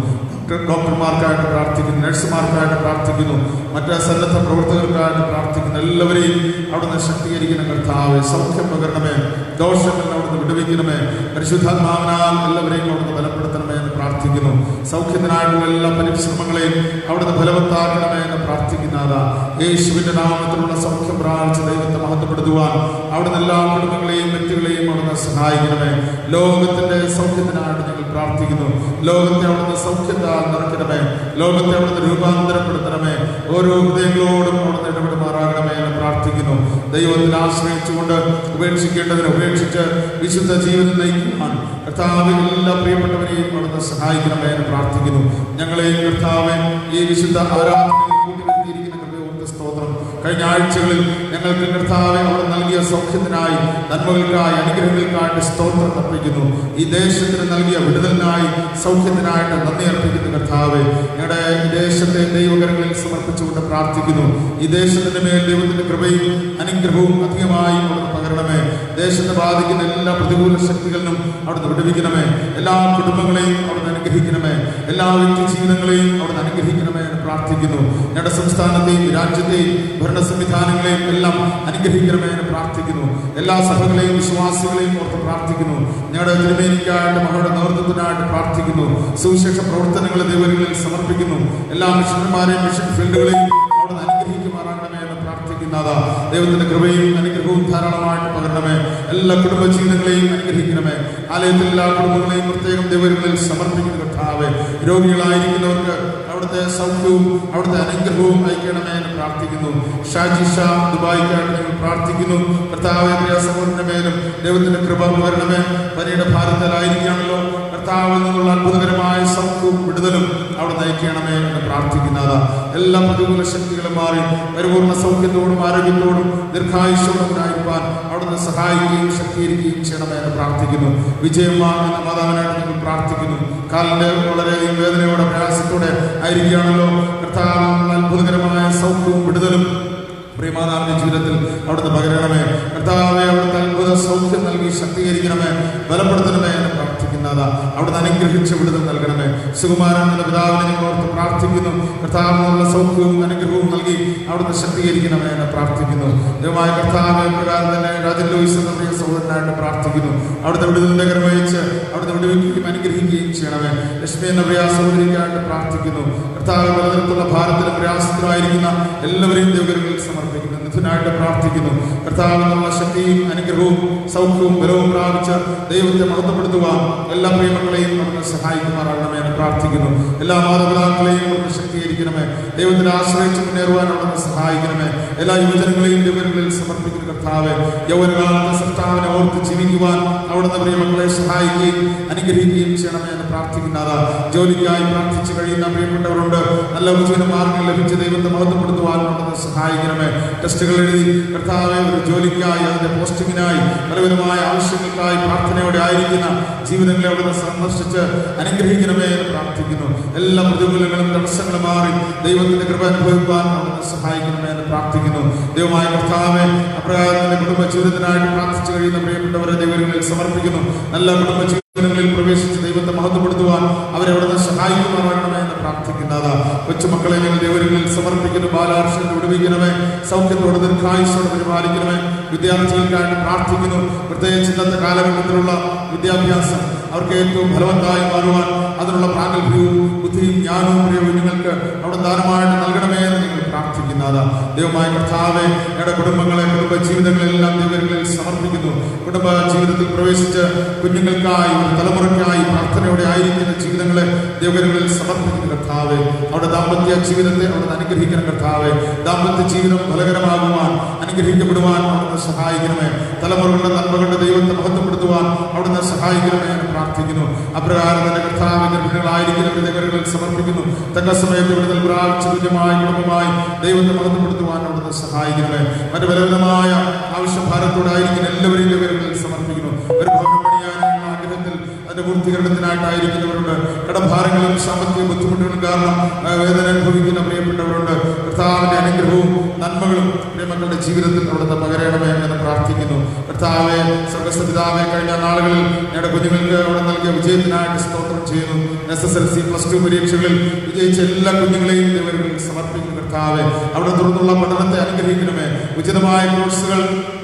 ഡോക്ടർമാർക്കായിട്ട് പ്രാർത്ഥിക്കുന്നു, നഴ്സുമാർക്കായിട്ട് പ്രാർത്ഥിക്കുന്നു, മറ്റ് സന്നദ്ധ പ്രവർത്തകർക്കായിട്ട് പ്രാർത്ഥിക്കുന്നു. എല്ലാവരെയും അവിടുന്ന് ശക്തീകരിക്കുന്ന കർത്താവേ, സൗഖ്യം പകരണമേ, ദോഷങ്ങൾ അവിടുന്ന് വിടുവിക്കണമേ, പരിശുദ്ധാത്മാവിനാൽ എല്ലാവരെയും അവിടുന്ന് ബലപ്പെടുത്തണമേ എന്ന് പ്രാർത്ഥിക്കുന്നു. സൗഖ്യത്തിനായിട്ടുള്ള എല്ലാ പരിശ്രമങ്ങളെയും അവിടുന്ന് ഫലവത്താക്കണമേ എന്ന് പ്രാർത്ഥിക്കുന്നതാ. യേശുവിന്റെ നാമത്തിലുള്ള സൗഖ്യം പ്രാപിച്ച് ദൈവത്തെ മഹത്വപ്പെടുത്തുവാൻ അവിടുന്ന് എല്ലാ കുടുംബങ്ങളെയും വ്യക്തികളെയും അവിടുന്ന് സഹായിക്കണമേ. ലോകത്തിന്റെ സൗഖ്യത്തിനായിട്ട് ഞങ്ങൾ പ്രാർത്ഥിക്കുന്നു. ലോകത്തെ അവിടുന്ന് സൗഖ്യത്താൽ നിറയ്ക്കണമേ. ലോകത്തെ അവിടുന്ന് രൂപാന്തരപ്പെടുത്തണമേ. ഓരോ ഹൃദയങ്ങളോടും അവിടുന്ന് ഇടപെടുമാറാകണമേ എന്ന് പ്രാർത്ഥിക്കുന്നു. ദൈവത്തിൽ ആശ്രയിച്ചുകൊണ്ട് ഉപേക്ഷിക്കേണ്ടതിന് ഉപേക്ഷിച്ച് വിശുദ്ധ ജീവിതം നയിക്കുവാൻ കർത്താവ് എല്ലാ പ്രിയപ്പെട്ടവരെയും അവിടുന്ന് സഹായിക്കണമേ എന്ന് പ്രാർത്ഥിക്കുന്നു. ഞങ്ങളെയും കർത്താവ് ഈ വിശുദ്ധ ആരാധനയിൽ കൂട്ടിവരുത്തിയിരിക്കുന്ന കൃപയോർത്ത് സ്തോത്രം. കഴിഞ്ഞ ആഴ്ചകളിൽ ഞങ്ങൾക്ക് കർത്താവെ അവിടെ നൽകിയ സൗഖ്യത്തിനായി, നന്മകൾക്കായി, അനുഗ്രഹങ്ങൾക്കായിട്ട് സ്തോത്രം അർപ്പിക്കുന്നു. ഈ ദേശത്തിന് നൽകിയ വിടുതലിനായി, സൗഖ്യത്തിനായിട്ട് നന്ദി അർപ്പിക്കുന്നു കർത്താവെ. ഞങ്ങളുടെ ഈ ദേശത്തെ ദൈവകരങ്ങളിൽ സമർപ്പിച്ചുകൊണ്ട് പ്രാർത്ഥിക്കുന്നു. ഈ ദേശത്തിന്റെ മേൽ ദൈവത്തിന്റെ കൃപയും അനുഗ്രഹവും അധികമായി അവിടുന്ന് പകരണമേ. ദേശത്തെ ബാധിക്കുന്ന എല്ലാ പ്രതികൂല ശക്തികളിലും അവിടുന്ന് വിടുവിക്കണമേ. എല്ലാ കുടുംബങ്ങളെയും അവിടുന്ന് അനുഗ്രഹിക്കണമേ. എല്ലാ വ്യക്തി ജീവിതങ്ങളെയും അവിടുന്ന് അനുഗ്രഹിക്കണമേ എന്ന് പ്രാർത്ഥിക്കുന്നു. ഞങ്ങളുടെ സംസ്ഥാനത്തെയും രാജ്യത്തെയും ഭരണ സംവിധാനങ്ങളെയും എല്ലാം അനുഗ്രഹിക്കണമേ എന്ന് പ്രാർത്ഥിക്കുന്നു. എല്ലാ സഭകളെയും വിശ്വാസികളെയും ഓർത്ത് പ്രാർത്ഥിക്കുന്നു. ഞങ്ങളുടെ തിരുമേനിക്കായിട്ട് മകളുടെ നേതൃത്വത്തിനായിട്ട് പ്രാർത്ഥിക്കുന്നു. സുവിശേഷ പ്രവർത്തനങ്ങളെ ദൈവങ്ങളിൽ സമർപ്പിക്കുന്നു. എല്ലാ മിഷണന്മാരെയും മിഷൻ ഫീൽഡുകളെയും അവിടുന്ന് അനുഗ്രഹിക്കുമാറാകണമേ എന്ന് പ്രാർത്ഥിക്കുന്നതാ. ദൈവത്തിന്റെ കൃപയും അനുഗ്രഹവും ധാരാളമായിട്ട് പകരണമേ. എല്ലാ കുടുംബ ജീവിതങ്ങളെയും അനുഗ്രഹിക്കണമേ. ആലയത്തിൽ എല്ലാ കുടുംബങ്ങളെയും പ്രത്യേകം ദൈവങ്ങളിൽ സമർപ്പിക്കുന്ന കർത്താവേ, രോഗികളായിരിക്കുന്നവർക്ക് അവിടുത്തെ സൗഖ്യവും അവിടുത്തെ അനുഗ്രഹവും അയക്കണമേ എന്ന് പ്രാർത്ഥിക്കുന്നു. ഷാജി ഷാ ദുബായിക്കായിട്ട് ഞങ്ങൾ പ്രാർത്ഥിക്കുന്നു. കർത്താവെ, പ്രിയ സഹോദരന്റെ മേലും ദൈവത്തിന്റെ കൃപ പകരണമേ. പനിയുടെ ഭാരത്തിലായിരിക്കുകയാണല്ലോ, കർത്താവിൽ നിന്നുള്ള അത്ഭുതകരമായ സൗഖ്യവും വിടുതലും അവിടെ നയിക്കണമേ എന്ന് പ്രാർത്ഥിക്കുന്നത്. എല്ലാ പ്രതികൂല ശക്തികളും മാറി പരിപൂർണ്ണ സൗഖ്യത്തോടും ആരോഗ്യത്തോടും ദീർഘായുഷ്യോടും ആയിരിക്കാൻ അവിടുന്ന് സഹായിക്കുകയും ശക്തീകരിക്കുകയും ചെയ്യണമേ എന്ന് പ്രാർത്ഥിക്കുന്നു. വിജയമ്മ എന്ന മാതാവിനായിട്ട് ഞങ്ങൾ പ്രാർത്ഥിക്കുന്നു. കാലിന്റെ വളരെയധികം വേദനയോടെ പ്രയാസത്തോടെ ആയിരിക്കുകയാണല്ലോ, കർത്താവിൽ അത്ഭുതകരമായ സൗഖ്യവും വിടുതലും പ്രിയമാതാവിന്റെ ജീവിതത്തിൽ അവിടുന്ന് പകരണമേ. കർത്താവെ, അവിടുത്തെ അത്ഭുത സൗഖ്യം നൽകി ശക്തീകരിക്കണമേ, ബലപ്പെടുത്തണമേ എന്ന് പ്രാർത്ഥിക്കുന്നത്. അവിടുന്ന് അനുഗ്രഹിച്ച് വിടുതൽ നൽകണമേ. സുകുമാരൻ എന്ന പിതാവിനെ ഞങ്ങൾ ഓർത്ത് പ്രാർത്ഥിക്കുന്നു. കർത്താവിനുള്ള സൗഖ്യവും അനുഗ്രഹവും നൽകി അവിടുന്ന് ശക്തീകരിക്കണമേ എന്ന് പ്രാർത്ഥിക്കുന്നു. ദൈവമായ കർത്താവ് പ്രകാരം തന്നെ രാജൻ ലൂയിസ് എന്ന പ്രിയ സഹോദരനായിട്ട് പ്രാർത്ഥിക്കുന്നു. അവിടുത്തെ വിടുതലിന്റെ കരമയച്ച് അവിടുന്ന് വിടുവിക്കുകയും അനുഗ്രഹിക്കുകയും ചെയ്യണമേ. ലക്ഷ്മി എന്ന പ്രിയ സഹോദരിക്കായിട്ട് പ്രാർത്ഥിക്കുന്നു. കർത്താവ് പലതരത്തിലുള്ള ഭാരത്തിലും പ്രയാസത്തിലായിരിക്കുന്ന എല്ലാവരെയും ദൈവകരങ്ങളിൽ സമർപ്പിക്കുന്നു. നിധുനായിട്ട് പ്രാർത്ഥിക്കുന്നു. കർത്താവിനുള്ള ശക്തിയും അനുഗ്രഹവും സൗഖ്യവും ബലവും പ്രാപിച്ച് ദൈവത്തെ മഹത്വപ്പെടുത്തുവാൻ എല്ലാ പ്രിയമക്കളെയും അവിടുന്ന് സഹായിക്കുമാറാകണമേ എന്ന് പ്രാർത്ഥിക്കുന്നു. എല്ലാ മാതാപിതാക്കളെയും അവിടുന്ന് ശക്തീകരിക്കണമേ. ദൈവത്തിൽ ആശ്രയിച്ച് മുന്നേറുവാൻ അവിടുന്ന് സഹായിക്കണമേ. എല്ലാ യുവജനങ്ങളെയും ദൈവങ്ങളിൽ സമർപ്പിക്കുന്ന കർത്താവെ, യൗവനകാലത്തെ സൃഷ്ടാവിനെ ഓർത്ത് ജീവിക്കുവാൻ അവിടുന്ന് പ്രിയമക്കളെ സഹായിക്കുകയും അനുഗ്രഹിക്കുകയും ചെയ്യണമേ എന്ന് പ്രാർത്ഥിക്കുന്നത്. ജോലിക്കായി പ്രാർത്ഥിച്ചു കഴിയുന്ന പ്രിയപ്പെട്ടവരുണ്ട്. നല്ല ഉപജീവന മാർഗം ലഭിച്ച് ദൈവത്തെ മഹത്വപ്പെടുത്തുവാൻ അവിടുന്ന് സഹായിക്കണമേ. ടെസ്റ്റുകൾ എഴുതി കർത്താവെ, ഒരു ജോലിക്കായി, അതിന്റെ പോസ്റ്റിങ്ങിനായി, പലവിധമായ ആവശ്യങ്ങൾക്കായി പ്രാർത്ഥനയോടെ ആയിരിക്കുന്ന ജീവിതങ്ങളെ അവിടുന്ന് സന്ദർശിച്ച് അനുഗ്രഹിക്കണമേ എന്ന് പ്രാർത്ഥിക്കുന്നു. എല്ലാ പ്രതികൂലങ്ങളും തടസ്സങ്ങളും മാറി ദൈവത്തിന്റെ കൃപ അനുഭവിക്കാൻ അവിടുന്ന് സഹായിക്കണമേ എന്ന് പ്രാർത്ഥിക്കുന്നു. ദൈവമായ കർത്താവെ, അപ്രകാരം കുടുംബ ജീവിതത്തിനായിട്ട് പ്രാർത്ഥിച്ചു കഴിയുന്ന പ്രിയപ്പെട്ടവരെ ദൈവങ്ങളിൽ സമർപ്പിക്കുന്നു. നല്ല കുടുംബ ജീവിതങ്ങളിൽ പ്രവേശിച്ച് ദൈവത്തെ മഹത്വപ്പെടുത്തുവാൻ അവരെ അവിടുന്ന് സഹായിക്കുമാറാകണമേ എന്ന് പ്രാർത്ഥിക്കുന്നത്. കൊച്ചുമക്കളെ ഞങ്ങൾ ദൈവങ്ങളിൽ സമർപ്പിക്കുന്നു. ബാലാർഷത്തെ വിടുവിക്കണമേ, സൗഖ്യത്തോടെ ദീർഘായുസ്സോടെ പരിപാലിക്കണമേ. വിദ്യാർത്ഥികൾക്കായിട്ട് പ്രാർത്ഥിക്കുന്നു. പ്രത്യേകിച്ച് ഇന്നത്തെ കാലഘട്ടത്തിലുള്ള വിദ്യാഭ്യാസം അവർക്ക് ഏറ്റവും ഫലവത്തായി മാറുവാൻ അതിനുള്ള പ്രാഗൽഭ്യവും ബുദ്ധിയും ജ്ഞാനവും പ്രിയവും നിങ്ങൾക്ക് അവിടെ ദാനമായിട്ട് നൽകണമേ എന്ന് നിങ്ങൾ പ്രാർത്ഥിക്കുന്നത്. ദൈവമായ കർത്താവേ, ഞങ്ങളുടെ കുടുംബങ്ങളെ, കുടുംബ ജീവിതങ്ങളെല്ലാം ദൈവങ്ങളിൽ സമർപ്പിക്കുന്നു. കുടുംബ ജീവിതത്തിൽ പ്രവേശിച്ച് കുഞ്ഞുങ്ങൾക്കായി, ഒരു തലമുറയ്ക്കായി പ്രാർത്ഥനയോടെ ആയിരിക്കുന്ന ജീവിതങ്ങളെ ദൈവങ്ങളിൽ സമർപ്പിക്കുന്നു കർത്താവേ. അവിടെ ദാമ്പത്യ ജീവിതത്തെ അവിടെ അനുഗ്രഹിക്കണം കർത്താവേ. ദാമ്പത്യ ജീവിതം ഫലകരമാകുവാൻ, അനുഗ്രഹിക്കപ്പെടുവാൻ അവിടുന്ന് സഹായിക്കണമേ. തലമുറകളുടെ നന്മകളുടെ ദൈവത്തെ മഹത്വപ്പെടുത്തുവാൻ അവിടുന്ന് സഹായിക്കണമേ എന്ന് പ്രാർത്ഥിക്കുന്നു. അപ്രകാരം തന്നെ കർത്താവ് ഗർഭിണികളായിരിക്കുന്ന ദൈവങ്ങളിൽ സമർപ്പിക്കുന്നു. തക്ക സമയത്ത് വിടുതൽ പ്രാപിച്ച തുല്യമായ കുടുംബമായി ദൈവത്തെ മഹത്വപ്പെടുത്തുവാൻ അവിടുന്ന് സഹായിക്കണമേ. മറ്റു പലവിധമായ ആവശ്യഭാരത്തോടായിരിക്കുന്ന എല്ലാവരെയും ദൈവങ്ങളിൽ സമർപ്പിക്കുന്നു. ഒരു ഭവനം പണിയാനുള്ള ആഗ്രഹത്തിൽ അതിന്റെ പൂർത്തീകരണത്തിനായിട്ടായിരിക്കുന്നവരുണ്ട്. കടഭാരങ്ങളും സാമ്പത്തിക ബുദ്ധിമുട്ടുകളും കാരണം വേദന അനുഭവിക്കുന്ന പ്രിയപ്പെട്ടവരുണ്ട്. കർത്താവിന്റെ അനുഗ്രഹവും നന്മകളും പ്രിയമക്കളുടെ ജീവിതത്തിൽ അവിടുന്ന് പകരണമേ എന്ന് പ്രാർത്ഥിക്കുന്നു. കർത്താവെ, സ്വർഗ്ഗസ്ഥ പിതാവേ, കഴിഞ്ഞ നാളുകളിൽ ഞങ്ങളുടെ കുഞ്ഞുങ്ങൾക്ക് അവിടെ നൽകിയ വിജയത്തിനായിട്ട് സ്തോത്രം ചെയ്യുന്നു. SSLC +2 പരീക്ഷകളിൽ വിജയിച്ച എല്ലാ കുഞ്ഞുങ്ങളെയും ദൈവങ്ങളിൽ സമർപ്പിക്കുന്നു. കർത്താവെ, അവിടെ തുടർന്നുള്ള പഠനത്തെ അനുഗ്രഹിക്കണമേ. ഉചിതമായ കോഴ്സുകൾ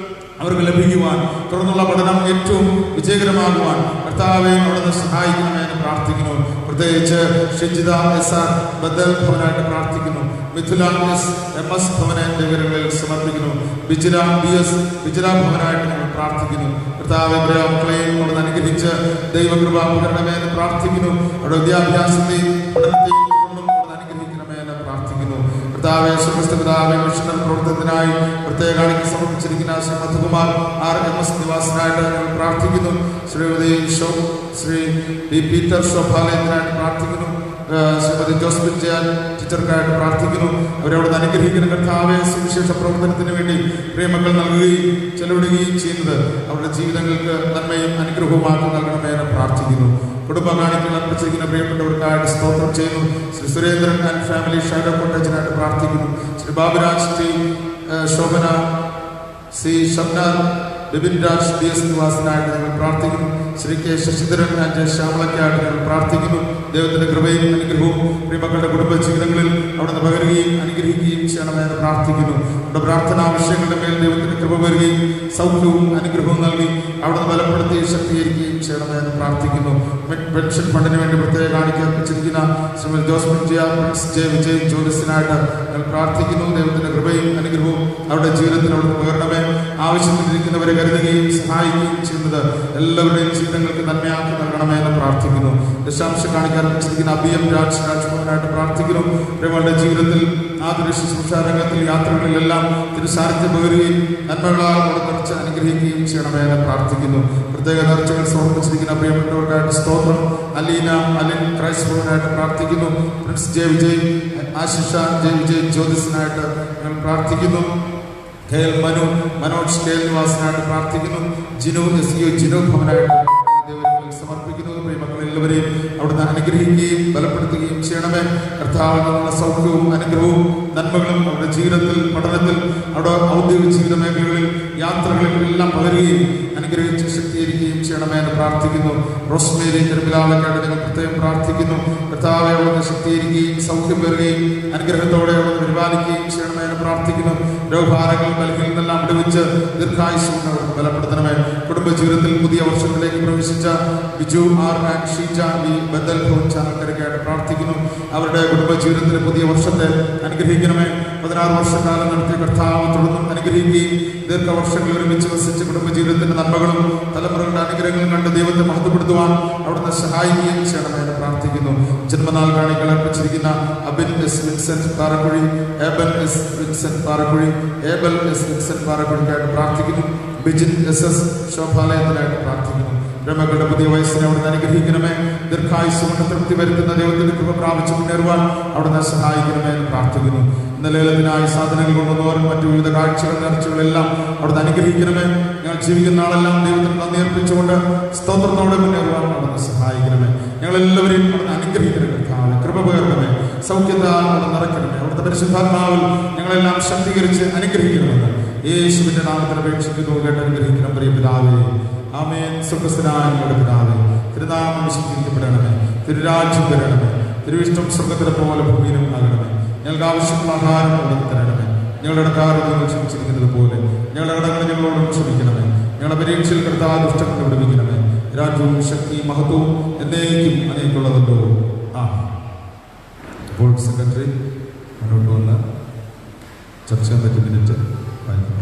അവർക്ക് ലഭിക്കുവാൻ, തുടർന്നുള്ള പഠനം ഏറ്റവും വിജയകരമാകുവാൻ കർത്താവെ അവിടുന്ന് സഹായിക്കണമേ എന്ന് പ്രാർത്ഥിക്കുന്നു. പ്രത്യേകിച്ച് ഷിജിത SR ബദൽ ഭവനായിട്ട് പ്രാർത്ഥിക്കുന്നു. മിഥുല MS ഭവനെ ദൈവങ്ങളിൽ സമർപ്പിക്കുന്നു. ബിജില BS ബിജില ഭവനായിട്ട് ഞങ്ങൾ പ്രാർത്ഥിക്കുന്നു. കർത്താവെ, മക്കളെയും അവിടുന്ന് അനുഗ്രഹിച്ച് ദൈവകൃപ പകരണമേ എന്ന് പ്രാർത്ഥിക്കുന്നു. അവിടെ വിദ്യാഭ്യാസത്തെയും പഠനത്തെയും അനുഗ്രഹിക്കണമേ എന്ന് പ്രാർത്ഥിക്കുന്നു. കർത്താവെ, സ്വർഗ്ഗസ്ഥ പിതാവേ, മിഷണൽ പ്രവർത്തനത്തിനായി പ്രത്യേക കാണിക്ക് സമർപ്പിച്ചിരിക്കുന്ന ശ്രീ മധുകുമാർ RMS നിവാസനായിട്ട് ഞങ്ങൾ പ്രാർത്ഥിക്കുന്നു. ശ്രീ D. പീറ്റർ ശോഭാലയത്തിനായിട്ട് പ്രാർത്ഥിക്കുന്നു. ശ്രീമതി ജോസ്ബിൻ ജയാൻ ടീച്ചർക്കായിട്ട് പ്രാർത്ഥിക്കുന്നു. അവരവിടെ അനുഗ്രഹിക്കുന്ന കർത്താവെ, സുവിശേഷ പ്രവർത്തനത്തിന് വേണ്ടി പ്രിയമക്കൾ നൽകുകയും ചെലവിടുകയും ചെയ്യുന്നത് അവരുടെ ജീവിതങ്ങൾക്ക് നന്മയും അനുഗ്രഹവുമാക്കി നൽകണമേ എന്ന് പ്രാർത്ഥിക്കുന്നു. കുടുംബ കാണിക്കൽ അർപ്പിച്ചിരിക്കുന്ന പ്രിയപ്പെട്ടവർക്കായിട്ട് സ്തോത്രം ചെയ്യുന്നു. Shri Surendran and family shadow കോട്ടേജിനായിട്ട് പ്രാർത്ഥിക്കുന്നു. Shri Baburaj T. Shobhana C. ഷബ്നാർ Bibin Raj DS നിവാസനായിട്ട് ഞങ്ങൾ പ്രാർത്ഥിക്കുന്നു. ശ്രീ K. ശശിധരൻ ആൻഡ് ശ്യാമളയ്ക്കായിട്ട് ഞങ്ങൾ പ്രാർത്ഥിക്കുന്നു. ദൈവത്തിന്റെ കൃപയും അനുഗ്രഹവും പ്രിയമക്കളുടെ കുടുംബ ജീവിതങ്ങളിൽ അവിടുന്ന് പകരുകയും അനുഗ്രഹിക്കുകയും ചെയ്യണമെന്ന് പ്രാർത്ഥിക്കുന്നു. നമ്മുടെ പ്രാർത്ഥനാ വിഷയങ്ങളുടെ മേൽ ദൈവത്തിന്റെ കൃപ വരികയും സൗഖ്യവും അനുഗ്രഹവും നൽകി അവിടുന്ന് ബലപ്പെടുത്തി ശക്തീകരിക്കുകയും ചെയ്യണമെന്ന് പ്രാർത്ഥിക്കുന്നു. പെൻഷൻ ഫണ്ടിന് വേണ്ടി പ്രത്യേക കാണിക്കാൻ അർപ്പിച്ചിരിക്കുന്ന ശ്രീമതി ജോസ്ബിൻ പ്രിൻസ് J. വിജയ് ജോലിസിനായിട്ട് ഞങ്ങൾ പ്രാർത്ഥിക്കുന്നു. ദൈവത്തിന്റെ കൃപയും അനുഗ്രഹവും അവരുടെ ജീവിതത്തിൽ അവിടുന്ന് പകരണമേ. ആവശ്യത്തിലിരിക്കുന്നവരെ കരുതുകയും സഹായിക്കുകയും ചെയ്യുന്നത് എല്ലാവരുടെയും ജീവിതങ്ങൾക്ക് നന്മയാക്കി നൽകണമേ എന്ന് പ്രാർത്ഥിക്കുന്നു. ദശാംശം കാണിക്കാൻ അർപ്പിച്ചിരിക്കുന്ന BM രാജ്ഭവനായിട്ട് പ്രാർത്ഥിക്കുന്നു. പ്രിയങ്ങളുടെ ജീവിതത്തിൽ ആതുര ശുശ്രൂഷ രംഗത്തിൽ യാത്രകളിലെല്ലാം തിരുസാന്നിധ്യം പകരുകയും നന്മകളാൽ നിറച്ച് അനുഗ്രഹിക്കുകയും ചെയ്യണമേ എന്ന് പ്രാർത്ഥിക്കുന്നു. പ്രത്യേക നേർച്ചകൾ സമർപ്പിച്ചിരിക്കുന്ന പ്രിയപ്പെട്ടവർക്കായിട്ട് സ്തോത്രം. അലിൻ ക്രൈസ്റ്റ് ഭവനായിട്ട് പ്രാർത്ഥിക്കുന്നു. Prince J. Vijay, Ashisha J. Vijay ജ്യോതിസിനായിട്ട് ഞങ്ങൾ പ്രാർത്ഥിക്കുന്നു. KL മനോജ് KL നിവാസനായിട്ട് പ്രാർത്ഥിക്കുന്നു. ജിനു SU ജിനു ഭവനായിട്ട് സമർപ്പിക്കുന്നു. പ്രിയമക്കളെല്ലാവരെയും അവിടുന്ന് അനുഗ്രഹിക്കുകയും ബലപ്പെടുത്തുകയും ചെയ്യണമേ. കർത്താവിനുള്ള സൗഖ്യവും അനുഗ്രഹവും നന്മകളും അവരുടെ ജീവിതത്തിൽ, പഠനത്തിൽ, അവിടെ ഔദ്യോഗിക ജീവിത മേഖലകളിൽ, യാത്രകളിൽ എല്ലാം പകരുകയും അനുഗ്രഹിച്ച് ശക്തീകരിക്കുകയും ചെയ്യണമേ എന്ന് പ്രാർത്ഥിക്കുന്നു. റോസ്മേരി കരുമിലാവയ്ക്കായിട്ട് ഞങ്ങൾ പ്രത്യേകം പ്രാർത്ഥിക്കുന്നു. കർത്താവെ അവിടുന്ന് ശക്തീകരിക്കുകയും സൗഖ്യം പേറുകയും അനുഗ്രഹത്തോടെ അവിടുന്ന് പരിപാലിക്കുകയും ചെയ്യണമേ എന്ന് പ്രാർത്ഥിക്കുന്നു. രോഗഭാരങ്ങൾ ബലങ്ങളിൽ നിന്നെല്ലാം വിടുവിച്ച് ദീർഘായുസ്സുകൊണ്ട് അവിടുന്ന് ബലപ്പെടുത്തണമേ. കുടുംബജീവിതത്തിൽ പുതിയ വർഷത്തിലേക്ക് പ്രവേശിച്ച Biju R. And Sheeja V. ബദൽ ഭവൻ ചാനക്കരയ്ക്കായിട്ട് പ്രാർത്ഥിക്കുന്നു. അവരുടെ കുടുംബജീവിതത്തിലെ പുതിയ വർഷത്തെ അനുഗ്രഹിക്കണമേ. 16 വർഷക്കാലം നടത്തിയ കർത്താവ് തുടർന്നും അനുഗ്രഹിക്കുകയും ദീർഘവർഷങ്ങൾ ഒരുമിച്ച് വസിച്ച് കുടുംബജീവിതത്തിന്റെ നന്മകളും തലമുറകളുടെ അനുഗ്രഹങ്ങളും കണ്ട് ദൈവത്തെ മഹത്വപ്പെടുത്തുവാൻ അവിടുന്ന് സഹായിക്കുകയും ചെയ്യണമേ എന്ന് പ്രാർത്ഥിക്കുന്നു. ജന്മനാൾ കാണികൾ അർപ്പിച്ചിരിക്കുന്ന Abin S. Vincent Parakkuzhi, Abel S. Vincent Parakkuzhi, Abel S. Vincent പാറക്കുഴിക്കായിട്ട് പ്രാർത്ഥിക്കുന്നു. ബിജിൻ SS ശോഭാലയത്തിനായിട്ട് പ്രാർത്ഥിക്കുന്നു. ബ്രഹ്മകളുടെ പുതിയ വയസ്സിനെ അവിടുന്ന് അനുഗ്രഹിക്കണമേ. ദീർഘായുസ് കൊണ്ട് തൃപ്തി വരുത്തുന്ന ദൈവത്തിന്റെ കൃപ പ്രാപിച്ചു മുന്നേറുവാൻ അവിടുന്ന് സഹായിക്കണമേ എന്ന് പ്രാർത്ഥിക്കുന്നു. ലേലത്തിനായി സാധനങ്ങൾ കൊണ്ടുവന്നവരും മറ്റു വിവിധ കാഴ്ചകൾ നേർച്ചകളെല്ലാം അവിടുന്ന് അനുഗ്രഹിക്കണമേ. ഞങ്ങൾ ജീവിക്കുന്ന ആളെല്ലാം ദൈവത്തിന് നന്ദി അർപ്പിച്ചുകൊണ്ട് സ്തോത്രത്തോടെ മുന്നേറുവാൻ അവിടുന്ന് സഹായിക്കണമേ. ഞങ്ങളെല്ലാവരെയും അവിടുന്ന് അനുഗ്രഹിക്കണമേ. കർത്താവേ, കൃപ പകരണമേ. സൗഖ്യത്താൽ അവിടുന്ന് നിറയ്ക്കണമേ. അവിടുത്തെ പരിശുദ്ധാത്മാവിൽ ഞങ്ങളെല്ലാം ശക്തീകരിച്ച് അനുഗ്രഹിക്കണമെന്ന് യേശുവിന്റെ നാമത്തിൽ അപേക്ഷിക്കുന്നു. കേട്ട് അനുഗ്രഹിക്കണം പ്രിയ പിതാവേ. ആമേൻ. സ്വർഗ്ഗസ്ഥനായ ഞങ്ങളുടെ പിതാവേ, തിരുനാമം വിശുദ്ധീകരിക്കപ്പെടണമേ. തിരുരാജ്യം വരണമേ. തിരുവിഷ്ടം സ്വർഗ്ഗത്തിലെ പോലെ ഭൂമിയിലും ആകണമേ. ഞങ്ങൾക്ക് ആവശ്യമുള്ള ആഹാരം കൊടുത്ത് തരണമേ. ഞങ്ങളുടെ കാര്യം ഞങ്ങൾ ക്ഷമിച്ചിരിക്കുന്നത് പോലെ ഞങ്ങളുടെ കടങ്ങൾ ഞങ്ങളോടും ക്ഷമിക്കണമേ. ഞങ്ങളുടെ പരീക്ഷയിൽ കർത്താവ് ദുഷ്ടങ്ങൾ വിടുവിക്കണമേ. രാജ്യവും ശക്തിയും മഹത്വവും എന്നേക്കും അങ്ങേക്കുള്ളതല്ലോ. ഇപ്പോൾ സെക്രട്ടറി മുന്നോട്ട് വന്ന് ചർച്ച ചെയ്യാൻ 5 മിനിറ്റ് വായിക്കുന്നു.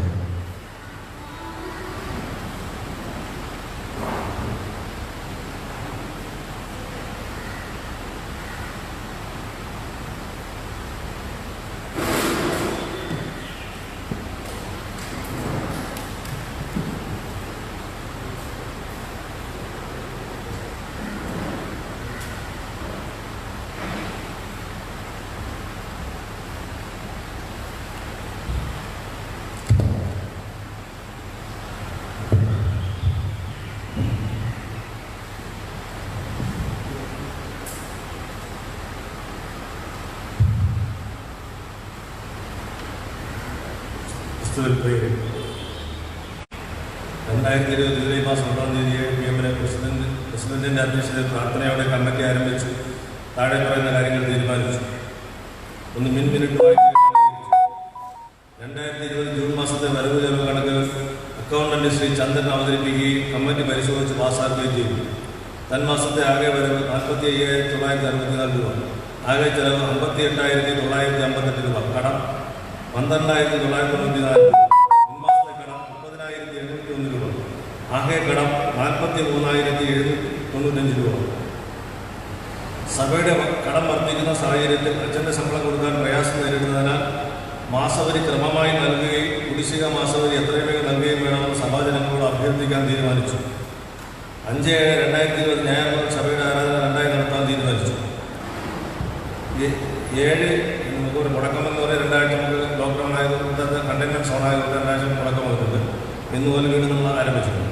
ജൂലൈ മാസം 1-ാം തീയതി പ്രസിഡന്റിന്റെ അധ്യക്ഷതയിൽ പ്രാർത്ഥനയോടെ കണ്ടക്ട് ആരംഭിച്ചു. താഴെ പറയുന്ന കാര്യങ്ങൾ തീരുമാനിച്ചു. 1. മിനിറ്റ് വായിച്ചു. 2020 ജൂൺ മാസത്തെ വരവ് ചെലവ് കണക്കുകൾ അക്കൗണ്ടന്റ് ശ്രീ ചന്ദ്രൻ അവതരിപ്പിക്കുകയും കമ്മിറ്റി പരിശോധിച്ച് പാസ്സാക്കുകയും ചെയ്തു. തന്മാസത്തെ ആകെ വരവ് 45,964 രൂപ. ആകെ ചെലവ് 58,958 രൂപ. കടം 12,994 രൂപ. മുൻമാസത്തെ കടം 30,701 രൂപ. ആകെ കടം 43,795 രൂപ. സഭയുടെ കടം വർദ്ധിക്കുന്ന സാഹചര്യത്തിൽ അച്ഛൻ്റെ ശമ്പളം കൊടുക്കാൻ പ്രയാസം നേരിടുന്നതിനാൽ മാസവരി ക്രമമായി നൽകുകയും കുടിശ്ശിക മാസവരി എത്രയും വേഗം നൽകുകയും വേണമെന്ന് സഭാജനങ്ങളോട് അഭ്യർത്ഥിക്കാൻ തീരുമാനിച്ചു. 5/7/2020 ഞായറാഴ്ച സഭയുടെ ആരാധന 2 നടത്താൻ തീരുമാനിച്ചു. 7 നമുക്കൊരു മുടക്കമെന്ന് പറയുന്നത് 2 ആഴ്ച നമുക്ക് ലോക്ക്ഡൗണായതുകൊണ്ട് കണ്ടെയ്ൻമെൻറ്റ് സോണായതുകൊണ്ട് 2 ആഴ്ച മുടക്കം വന്നിട്ടുണ്ട്. ഇന്ന് മുതൽ വീണ്ടും നമ്മൾ ആരംഭിച്ചിട്ടുണ്ട്.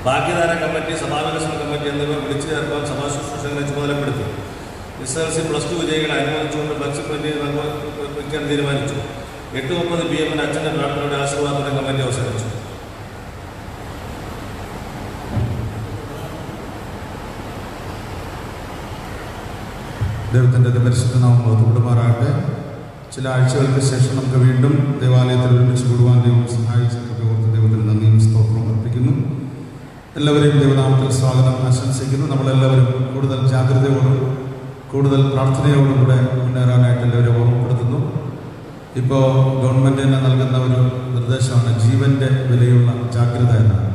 ഭാഗ്യധാര കമ്മിറ്റി, സഭാവികസന കമ്മിറ്റി എന്നിവ വിളിച്ചു ചേർക്കാൻ സഭാ ശുശ്രൂഷകളെ ചുമതലപ്പെടുത്തി. SSLC +2 വിജയികളെ അനുവദിച്ചുകൊണ്ട് ഫ്ലക്സ് പ്രിന്റ് വയ്ക്കാൻ തീരുമാനിച്ചു. 8:30 PM അച്ഛൻ്റെ പ്രാർത്ഥനയുടെ ആശീർവാദത്തോടെ കമ്മിറ്റി അവസാനിച്ചു. ദൈവത്തിൻ്റെ പരിശുദ്ധ നാമം മഹത്വപ്പെടുമാറാകട്ടെ. ചില ആഴ്ചകൾക്ക് ശേഷം നമുക്ക് വീണ്ടും ദേവാലയത്തിൽ ഒരുമിച്ച് കൂടുവാൻ ദൈവം സഹായിച്ചതൊക്കെ ഓർത്ത് ദൈവത്തിന് നന്ദിയും സ്തോത്രവും അർപ്പിക്കുന്നു. എല്ലാവരെയും ദൈവനാമത്തിൽ സ്വാഗതം ആശംസിക്കുന്നു. നമ്മളെല്ലാവരും കൂടുതൽ ജാഗ്രതയോടും കൂടുതൽ പ്രാർത്ഥനയോടും കൂടെ മുന്നേറാനായിട്ട് എല്ലാവരും ഓർമ്മപ്പെടുത്തുന്നു. ഇപ്പോൾ ഗവൺമെൻറ് തന്നെ നൽകുന്ന ഒരു നിർദ്ദേശമാണ് ജീവൻ്റെ വിലയുള്ള ജാഗ്രത എന്നാണ്.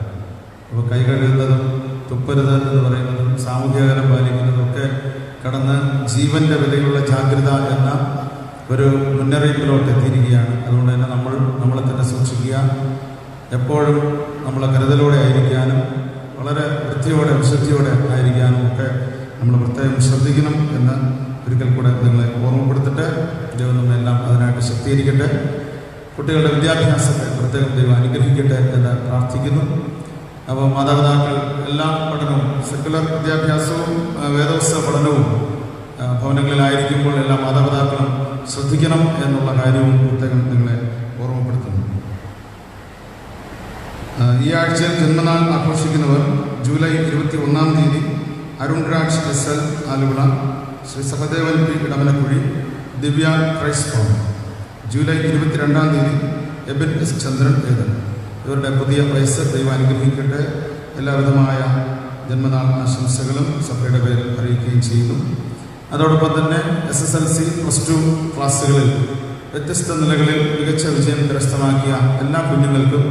അപ്പോൾ കൈ കഴുകുന്നതും തുപ്പരുത് എന്ന് പറയുന്നതും സാമൂഹിക അകലം പാലിക്കുന്നതും ഒക്കെ കടന്ന് ജീവൻ്റെ വിലയുള്ള ജാഗ്രത എന്ന ഒരു മുന്നറിയിപ്പിലോട്ട് എത്തിയിരിക്കുകയാണ്. അതുകൊണ്ട് തന്നെ നമ്മളെ തന്നെ സൂക്ഷിക്കുക, എപ്പോഴും നമ്മളെ കരുതലോടെ ആയിരിക്കാനും വളരെ വൃത്തിയോടെ വിശുദ്ധിയോടെ ആയിരിക്കാനും ഒക്കെ നമ്മൾ പ്രത്യേകം ശ്രദ്ധിക്കണം എന്ന് ഒരിക്കൽ കൂടെ നിങ്ങളെ ഓർമ്മപ്പെടുത്തിട്ട് ദൈവം നമ്മെല്ലാം അതിനായിട്ട് ശക്തീകരിക്കട്ടെ. കുട്ടികളുടെ വിദ്യാഭ്യാസത്തെ പ്രത്യേകം ദൈവം അനുഗ്രഹിക്കട്ടെ എന്ന് പ്രാർത്ഥിക്കുന്നു. അപ്പോൾ മാതാപിതാക്കൾ എല്ലാ പഠനവും, സെക്കുലർ വിദ്യാഭ്യാസവും വേദോത്സവ പഠനവും ഭവനങ്ങളിലായിരിക്കുമ്പോൾ എല്ലാ മാതാപിതാക്കളും ശ്രദ്ധിക്കണം എന്നുള്ള കാര്യവും പ്രത്യേകം നിങ്ങളെ ഓർമ്മപ്പെടുത്തുന്നു. ഈ ആഴ്ചയിൽ ജന്മനാൾ ആഘോഷിക്കുന്നവർ ജൂലൈ 21-ാം തീയതി അരുൺ രാജ് SL ആലുവ, ശ്രീ സഹദേവൻ P ഇടമലക്കുഴി, ദിവ്യ ക്രൈസ്റ്റ് ഫോം. ജൂലൈ 22-ാം തീയതി എബിൻ S ചന്ദ്രൻ ഏതൻ. ഇവരുടെ പുതിയ വയസ്സ് ദൈവം അനുഗ്രഹിക്കട്ടെ. എല്ലാവിധമായ ജന്മനാൾ ആശംസകളും സഭയുടെ പേരിൽ അറിയിക്കുകയും ചെയ്യുന്നു. അതോടൊപ്പം തന്നെ SSLC +2 ക്ലാസ്സുകളിൽ വ്യത്യസ്ത നിലകളിൽ മികച്ച വിജയം കരസ്ഥമാക്കിയ എല്ലാ കുഞ്ഞുങ്ങൾക്കും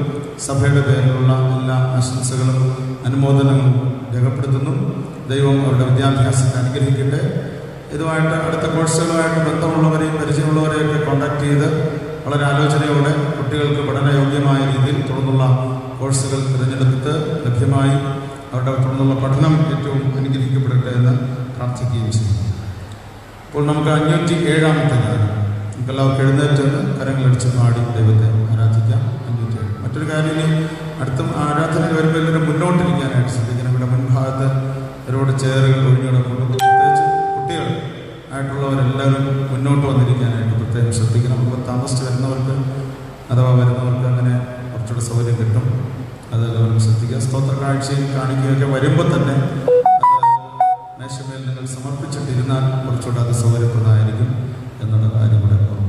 സഭയുടെ പേരിലുള്ള എല്ലാ ആശംസകളും അനുമോദനങ്ങളും രേഖപ്പെടുത്തുന്നു. ദൈവം അവരുടെ വിദ്യാഭ്യാസത്തെ അനുഗ്രഹിക്കട്ടെ. ഇതുമായിട്ട് അടുത്ത കോഴ്സുകളുമായിട്ട് ബന്ധമുള്ളവരെയും പരിചയമുള്ളവരെയൊക്കെ കോൺടാക്ട് ചെയ്ത് വളരെ ആലോചനയോടെ കുട്ടികൾക്ക് പഠനയോഗ്യമായ രീതിയിൽ തുടർന്നുള്ള കോഴ്സുകൾ തിരഞ്ഞെടുത്ത് ലഭ്യമായി അവരുടെ തുടർന്നുള്ള പഠനം ഏറ്റവും അനുഗ്രഹിക്കപ്പെടട്ടെ എന്ന് പ്രാർത്ഥിക്കുകയും ചെയ്യും. ഇപ്പോൾ നമുക്ക് 507-ാമത്തെ ഗാനം നമുക്കെല്ലാവർക്കും എഴുന്നേറ്റ് കരങ്ങളടിച്ച് പാടി ദൈവത്തെ ആരാധിക്കാം. 507. മറ്റൊരു കാര്യം, അടുത്ത ആരാധനയിൽ വരുമ്പോൾ എല്ലാവരും മുന്നോട്ടിരിക്കാനായിട്ട് ശ്രദ്ധിക്കണം. ഇവിടെ മുൻഭാഗത്ത് ഒരുപാട് ചെയറുകൾ ഒഴിഞ്ഞുകിടക്കുന്നു. പ്രത്യേകിച്ച് കുട്ടികൾ ആയിട്ടുള്ളവരെല്ലാവരും മുന്നോട്ട് വന്നിരിക്കാനായിട്ട് പ്രത്യേകം ശ്രദ്ധിക്കണം. അപ്പോൾ താമസിച്ച് വരുന്നവർക്ക് അഥവാ വരുന്നവർക്ക് അങ്ങനെ കുറച്ചുകൂടെ സൗകര്യം കിട്ടും. അതെല്ലാവരും ശ്രദ്ധിക്കുക. ശ്രദ്ധിക്കുക. സ്തോത്ര കാഴ്ചയും കാണിക്കുകയൊക്കെ വരുമ്പോൾ തന്നെ അത് മേശമേൽ നിങ്ങൾ സമർപ്പിച്ചിട്ടിരുന്നാൽ കുറച്ചുകൂടെ അത് സൗകര്യപ്രദമായിരിക്കും എന്നുള്ള കാര്യം കൂടെ ഓർമ്മ.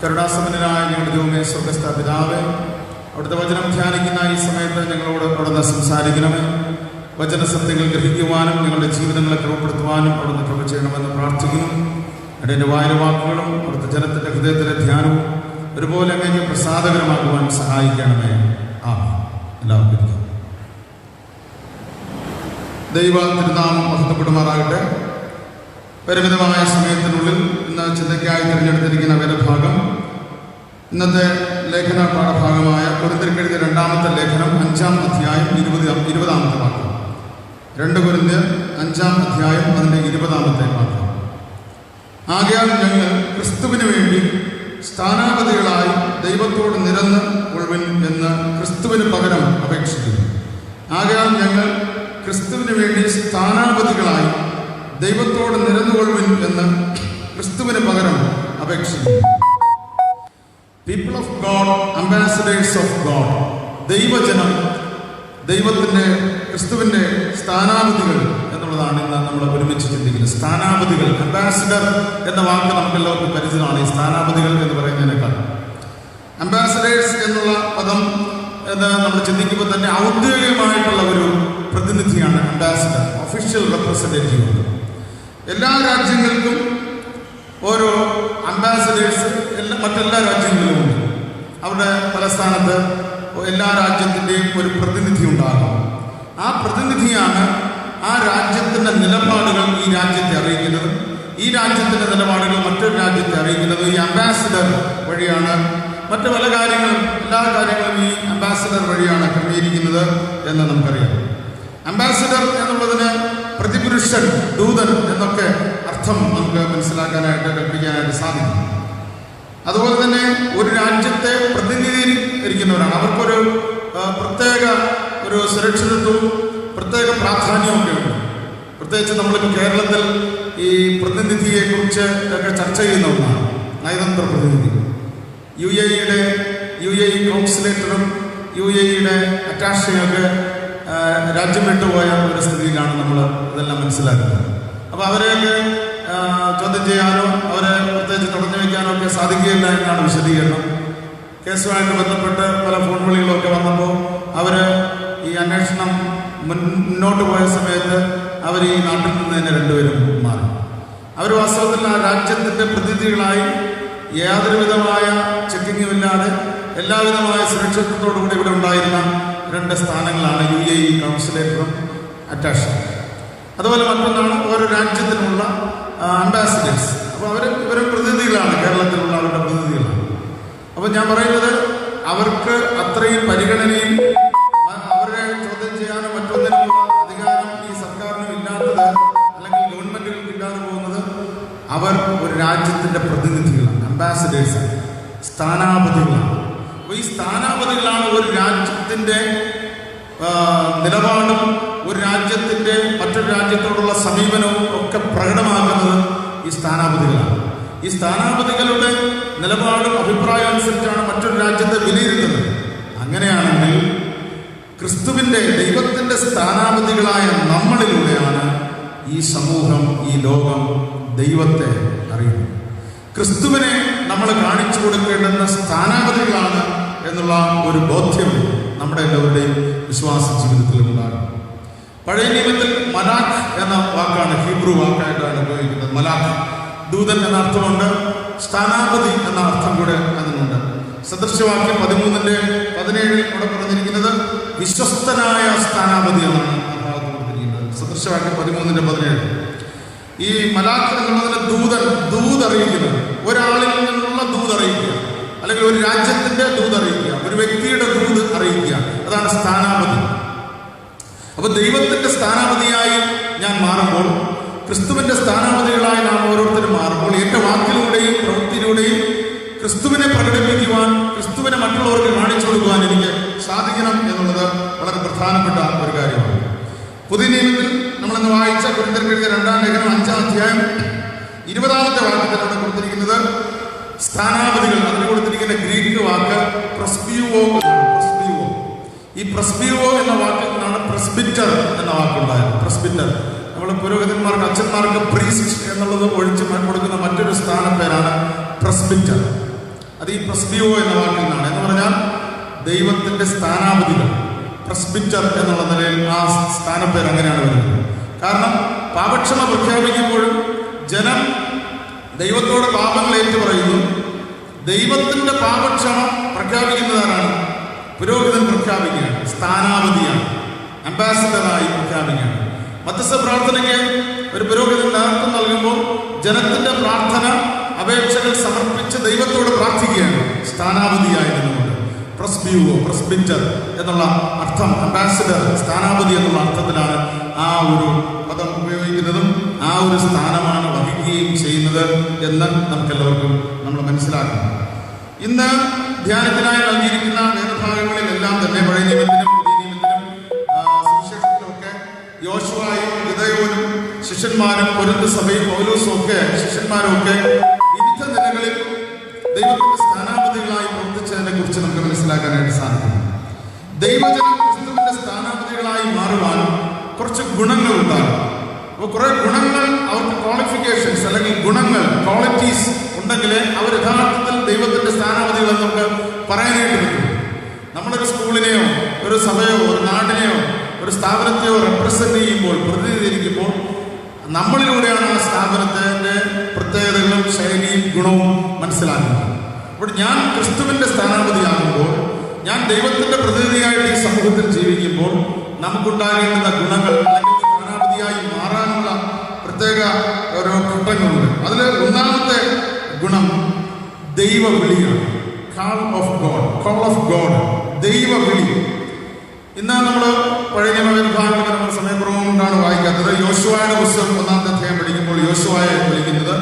കരുണാസമ്പന്നനായ ഞങ്ങളുടെ ദൈവമേ, സ്വർഗ്ഗസ്ഥ പിതാവേ, അവിടുത്തെ വചനം ധ്യാനിക്കുന്ന ഈ സമയത്ത് ഞങ്ങളോട് അവിടുന്ന് സംസാരിക്കണമേ. വചനസത്യങ്ങൾ ഗ്രഹിക്കുവാനും ഞങ്ങളുടെ ജീവിതങ്ങളെ ക്രമപ്പെടുത്തുവാനും അവിടുന്ന് കൃപ ചെയ്യണമെന്ന് പ്രാർത്ഥിക്കുന്നു. എൻ്റെ വായിലെ വാക്കുകളും അവിടുത്തെ ജനത്തിൻ്റെ ഹൃദയത്തിലെ ധ്യാനവും ഒരുപോലെ അങ്ങേക്ക് പ്രസാദകരമാക്കുവാൻ സഹായിക്കണമേ. എല്ലാവർക്കും ദൈവ തിരുനാമം മഹത്വപ്പെടുമാറാകട്ടെ. പരിമിതമായ സമയത്തിനുള്ളിൽ ഇന്ന് ചിന്തയ്ക്കായി തിരഞ്ഞെടുത്തിരിക്കുന്ന വേദഭാഗം ഇന്നത്തെ ലേഖന പാഠഭാഗമായ കൊരിന്ത്യർക്കെഴുതിയ 2-ാമത്തെ ലേഖനം 5-ാം അധ്യായം 20-ാമത്തെ വാക്യം. 2 കൊരിന്ത്യർ 5-ാം അധ്യായം അതിൻ്റെ 20-ാമത്തെ വാക്യം. ആകയാൽ ഞങ്ങൾ ക്രിസ്തുവിന് വേണ്ടി സ്ഥാനാപതികളായി ദൈവത്തോട് നിരന്ന് കൊള്ളുവിൻ എന്ന് ക്രിസ്തുവിന് പകരം അപേക്ഷിക്കുന്നു. ആകയാൽ ഞങ്ങൾ ക്രിസ്തുവിന് വേണ്ടി സ്ഥാനാപതികളായി ദൈവത്തോട് നിരന്നുകൊള്ളുവിൻ എന്ന് ക്രിസ്തുവിന് പകരം അപേക്ഷിക്കുന്നു. People of God, ambassadors of God, ദൈവജനം, ദൈവത്തിൻ്റെ ക്രിസ്തുവിൻ്റെ സ്ഥാനാപതികൾ എന്നുള്ള എന്നുള്ളതാണ് ഇന്ന് നമ്മൾ ഒരുമിച്ച് ചിന്തിക്കുന്നത്. സ്ഥാനാപതികൾ, അംബാസിഡർ എന്ന വാക്ക് നമുക്കെല്ലാവർക്കും പരിചിതമാണ്. ഈ സ്ഥാനാപതികൾ എന്ന് പറയുന്നതിനേക്കാൾ അംബാസിഡേഴ്സ് എന്നുള്ള പദം എന്ന് നമ്മൾ ചിന്തിക്കുമ്പോൾ തന്നെ ഔദ്യോഗികമായിട്ടുള്ള ഒരു പ്രതിനിധിയാണ് അംബാസിഡർ, ഒഫീഷ്യൽ റെപ്രസെൻറ്റേറ്റീവ്. എല്ലാ രാജ്യങ്ങൾക്കും ഓരോ അംബാസിഡേഴ്സ് മറ്റെല്ലാ രാജ്യങ്ങളിലും ഉണ്ട്. അവരുടെ തലസ്ഥാനത്ത് എല്ലാ രാജ്യത്തിൻ്റെയും ഒരു പ്രതിനിധി ഉണ്ടാകും. ആ പ്രതിനിധിയാണ് ആ രാജ്യത്തിൻ്റെ നിലപാടുകൾ ഈ രാജ്യത്തെ അറിയിക്കുന്നത്. ഈ രാജ്യത്തിൻ്റെ നിലപാടുകൾ മറ്റൊരു രാജ്യത്തെ അറിയിക്കുന്നത് ഈ അംബാസിഡർ വഴിയാണ്. മറ്റു പല കാര്യങ്ങളും, എല്ലാ കാര്യങ്ങളും ഈ അംബാസിഡർ വഴിയാണ് ക്രമീകരിക്കുന്നത് എന്ന് നമുക്കറിയാം. അംബാസിഡർ എന്നുള്ളതിന് പ്രതിപുരുഷൻ, ദൂതൻ എന്നൊക്കെ അർത്ഥം നമുക്ക് മനസ്സിലാക്കാനായിട്ട്, കൽപ്പിക്കാനായിട്ട് സാധിക്കും. അതുപോലെ തന്നെ ഒരു രാജ്യത്തെ പ്രതിനിധീകരിക്കുന്നവരാണ്. അവർക്കൊരു പ്രത്യേക ഒരു സുരക്ഷിതത്വവും പ്രത്യേക പ്രാധാന്യവും ഒക്കെ ഉണ്ട്. പ്രത്യേകിച്ച് നമ്മളിപ്പോൾ കേരളത്തിൽ ഈ പ്രതിനിധിയെക്കുറിച്ച് ഒക്കെ ചർച്ച ചെയ്യുന്ന ഒന്നാണ് നയതന്ത്ര പ്രതിനിധി. യു എ ഇ കോൺസുലേറ്ററും UAE-യുടെ അറ്റാഷയൊക്കെ രാജ്യം വിട്ടുപോയ ഒരു സ്ഥിതിയിലാണ് നമ്മൾ ഇതെല്ലാം മനസ്സിലാക്കുന്നത്. അപ്പോൾ അവരെയൊക്കെ ചോദ്യം ചെയ്യാനോ അവരെ പ്രത്യേകിച്ച് തടഞ്ഞു വയ്ക്കാനോ ഒക്കെ സാധിക്കുകയില്ല എന്നാണ് വിശദീകരണം. കേസുമായിട്ട് ബന്ധപ്പെട്ട് പല ഫോൺ വിളികളൊക്കെ വന്നപ്പോൾ അവർ ഈ അന്വേഷണം മുന്നോട്ട് പോയ സമയത്ത് അവർ ഈ നാട്ടിൽ നിന്ന് തന്നെ രണ്ടുപേരും മാറി. അവർ വാസ്തവത്തിൽ ആ രാജ്യത്തിൻ്റെ പ്രതിനിധികളായി യാതൊരു വിധമായ ചെക്കിങ്ങുമില്ലാതെ എല്ലാവിധമായ സുരക്ഷിതത്വത്തോടുകൂടി ഇവിടെ ഉണ്ടായിരുന്ന രണ്ട് സ്ഥാനങ്ങളാണ് UAE കൗൺസിലേറ്ററും അറ്റാഷും. അതുപോലെ മറ്റൊന്നാണ് ഓരോ രാജ്യത്തിനുള്ള അംബാസിഡേഴ്സ്. അപ്പോൾ ഇവരും പ്രതിനിധികളാണ്, കേരളത്തിലുള്ള അവരുടെ പ്രതിനിധികളാണ്. അപ്പോൾ ഞാൻ പറയുന്നത് അവർക്ക് അത്രയും പരിഗണനയും അവരെ ചോദ്യം ചെയ്യാനോ മറ്റൊന്നിനുമുള്ള അധികാരം ഈ സർക്കാരിനും ഇല്ലാത്തത്, അല്ലെങ്കിൽ ഗവൺമെന്റുകൾക്ക് ഇല്ലാതെ പോകുന്നത്, അവർ ഒരു രാജ്യത്തിൻ്റെ പ്രതിനിധികളാണ്, അംബാസിഡേഴ്സാണ്, സ്ഥാനാപതികളാണ്. അപ്പോൾ ഈ സ്ഥാനാപതികളാണ് ഒരു രാജ്യത്തിൻ്റെ നിലപാടും ഒരു രാജ്യത്തിൻ്റെ മറ്റൊരു രാജ്യത്തോടുള്ള സമീപനവും ഒക്കെ പ്രകടമാക്കുന്നത് ഈ സ്ഥാനാപതികളാണ്. ഈ സ്ഥാനാപതികളുടെ നിലപാടും അഭിപ്രായം അനുസരിച്ചാണ് മറ്റൊരു രാജ്യത്തെ വിലയിരുത്തുന്നത്. അങ്ങനെയാണെങ്കിൽ ക്രിസ്തുവിൻ്റെ, ദൈവത്തിൻ്റെ സ്ഥാനാപതികളായ നമ്മളിലൂടെയാണ് ഈ സമൂഹം, ഈ ലോകം ദൈവത്തെ അറിയുന്നത്. ക്രിസ്തുവിനെ നമ്മൾ കാണിച്ചു കൊടുക്കേണ്ടുന്ന സ്ഥാനാപതികളാണ് എന്നുള്ള ഒരു ബോധ്യം നമ്മുടെ എല്ലാവരുടെയും വിശ്വാസ ജീവിതത്തിൽ ഉണ്ടാകും. പഴയ നിയമത്തിൽ മലാഖ് എന്ന വാക്കാണ്, ഹീബ്രു വാക്കായിട്ടാണ് ഉപയോഗിക്കുന്നത്. മലാഖ് ദൂതൻ എന്ന അർത്ഥമുണ്ട്, സ്ഥാനാപതി എന്ന അർത്ഥം കൂടെ അതിനുണ്ട്. സദൃശവാക്യം 13:17 ഇവിടെ പറഞ്ഞിരിക്കുന്നത് വിശ്വസ്തനായ സ്ഥാനാപതി എന്നാണ് ആ ഭാഗത്ത് കൊടുത്തിരിക്കുന്നത്. സദൃശവാക്യം 13:17. ഈ മലാഖ് എന്നുള്ളതിന് ദൂതറിയിക്കുന്നത്, ഒരാളിൽ നിന്നുള്ള ദൂതറിയിക്കുക, അല്ലെങ്കിൽ ഒരു രാജ്യത്തിന്റെ ദൂതറിയിക്കുക, ഒരു വ്യക്തിയുടെ ദൂത് അറിയിക്കുക, അതാണ് സ്ഥാനാപതി. അപ്പൊ ദൈവത്തിന്റെ സ്ഥാനാപതിയായി ഞാൻ മാറുമ്പോൾ, ക്രിസ്തുവിന്റെ സ്ഥാനാപതികളായി നാം ഓരോരുത്തരും മാറുമ്പോൾ, എന്റെ വാക്കിലൂടെയും പ്രവൃത്തിയിലൂടെയും ക്രിസ്തുവിനെ പ്രകടിപ്പിക്കുവാൻ, ക്രിസ്തുവിനെ മറ്റുള്ളവർക്ക് കാണിച്ചു കൊടുക്കുവാൻ എനിക്ക് സാധിക്കണം എന്നുള്ളത് വളരെ പ്രധാനപ്പെട്ട ഒരു കാര്യമാണ്. പുതിയ നിയമത്തിൽ നമ്മളിന്ന് വായിച്ച കൊരിന്ത്യർക്ക് എഴുതിയ 2-ാം ലേഖനം 5-ാം അധ്യായം 20-ാമത്തെ വാക്യത്തിലാണ് കൊടുത്തിരിക്കുന്നത് സ്ഥാനാപതികൾ. അതിന് കൊടുത്തിരിക്കുന്ന ഗ്രീക്ക് വാക്ക് പ്രസ്ബിയുവോ എന്നാണ്. പ്രസ്ബിയുവോ, ഈ പ്രസ്ബിയുവോ എന്ന വാക്കിൽ നിന്നാണ് പ്രസ്ബിറ്റർ എന്ന വാക്കുണ്ടായത്. പ്രസ്ബിറ്റർ, നമ്മൾ പുരോഹിതന്മാർക്ക്, അച്ഛന്മാർക്ക് പ്രീസ്റ്റ് എന്നുള്ളത് ഒഴിച്ച് കൊടുക്കുന്ന മറ്റൊരു സ്ഥാനപ്പേരാണ് പ്രസ്ബിറ്റർ. അത് ഈ പ്രസ്ബിയുവോ എന്ന വാക്കിൽ നിന്നാണ്. എന്ന് പറഞ്ഞാൽ ദൈവത്തിന്റെ സ്ഥാനാപതികൾ, പ്രസ്ബിറ്റർ എന്നുള്ള നിലയിൽ ആ സ്ഥാനപ്പേര് അങ്ങനെയാണ് വരുന്നത്. കാരണം പാപക്ഷമ പ്രഖ്യാപിക്കുമ്പോഴും ജനം ദൈവത്തോട് പാപങ്ങൾ ഏറ്റുപറയുന്നു. ദൈവത്തിന്റെ പാപക്ഷമ പ്രഖ്യാപിക്കുന്നതാരാണ്? പുരോഹിതൻ പ്രഖ്യാപിക്കുകയാണ്, സ്ഥാനാപതിയാണ്, അംബാസിഡറായി പ്രഖ്യാപിക്കുകയാണ്. മധ്യസ്ഥ പ്രാർത്ഥനയ്ക്ക് ഒരു പുരോഹിതൻ നേതൃത്വം നൽകുമ്പോൾ ജനത്തിന്റെ പ്രാർത്ഥന, അപേക്ഷകൾ സമർപ്പിച്ച് ദൈവത്തോട് പ്രാർത്ഥിക്കുകയാണ്, സ്ഥാനാപതിയായി നിന്നുകൊണ്ട്. പ്രസ്ബിയുവോ, പ്രസ്ബിറ്റർ എന്നുള്ള അർത്ഥം, അംബാസിഡർ, സ്ഥാനാപതി എന്നുള്ള അർത്ഥത്തിലാണ് ആ ഒരു പദം ഉപയോഗിക്കുന്നതും ആ ഒരു സ്ഥാനമാണ് വഹിക്കുകയും ചെയ്യുന്നത് എന്ന് നമുക്കെല്ലാവർക്കും നമ്മൾ മനസ്സിലാക്കണം. ഇന്ന് ധ്യാനത്തിനായി നൽകിയിരിക്കുന്ന വേദഭാഗങ്ങളിലെല്ലാം തന്നെ പഴയ നിയമത്തിനും പുതിയ നിയമത്തിനും സുവിശേഷത്തിലുമൊക്കെ യോശുവയും ഗിദെയോനും ശിഷ്യന്മാരും കൊരിന്ത് സഭയും പൗലോസും ഒക്കെ ശിഷ്യന്മാരും ഒക്കെ വിവിധ നിലകളിൽ ദൈവത്തിന്റെ സ്ഥാനാപതികളായി പ്രവർത്തിച്ചതിനെ കുറിച്ച് നമുക്ക് മനസ്സിലാക്കാനായിട്ട് സാധിക്കും. ദൈവജനം ക്രിസ്തുവിന്റെ സ്ഥാനാപതികളായി മാറുവാൻ കുറച്ച് ഗുണങ്ങൾ ഉണ്ടാകും. അപ്പോൾ കുറെ ഗുണങ്ങൾ, അവർക്ക് ക്വാളിഫിക്കേഷൻസ് അല്ലെങ്കിൽ ഗുണങ്ങൾ, ക്വാളിറ്റീസ് ഉണ്ടെങ്കിൽ അവർ യഥാർത്ഥത്തിൽ ദൈവത്തിന്റെ സ്ഥാനാപതികളെന്ന് നമുക്ക് പറയാനായിട്ട് പറ്റും. നമ്മളൊരു സ്കൂളിനെയോ ഒരു സഭയോ ഒരു നാടിനെയോ ഒരു സ്ഥാപനത്തെയോ റെപ്രസെന്റ് ചെയ്യുമ്പോൾ, പ്രതിനിധീകരിക്കുമ്പോൾ നമ്മളിലൂടെയാണ് ആ സ്ഥാപനത്തിന്റെ പ്രത്യേകതകളും ശൈലിയും ഗുണവും മനസ്സിലാക്കുന്നത്. അപ്പോൾ ഞാൻ ക്രിസ്തുവിന്റെ സ്ഥാനാപതിയാകുമ്പോൾ, ഞാൻ ദൈവത്തിന്റെ പ്രതിനിധിയായിട്ട് ഈ സമൂഹത്തിൽ ജീവിക്കുമ്പോൾ നമുക്കുണ്ടാകേണ്ടുന്ന ഗുണങ്ങൾ അല്ലെങ്കിൽ സ്ഥാനാപതിയായി മാറാനുള്ള പ്രത്യേക ഓരോ ഘട്ടങ്ങളുണ്ട്. അതിൽ ഒന്നാമത്തെ ഗുണം ദൈവവിളിയാണ്. കോൾ ഓഫ് ഗോഡ്, ദൈവവിളി. ഇന്ന് നമ്മൾ പഴയ നിയമവിഭാഗങ്ങൾ നമ്മൾ സമയക്കുറവ് കൊണ്ടാണ് വായിക്കാത്തത്. യോശുവയുടെ പുസ്തകം 1-ാം അധ്യായം പഠിക്കുമ്പോൾ യോശുവയെ വിളിക്കുന്നത്,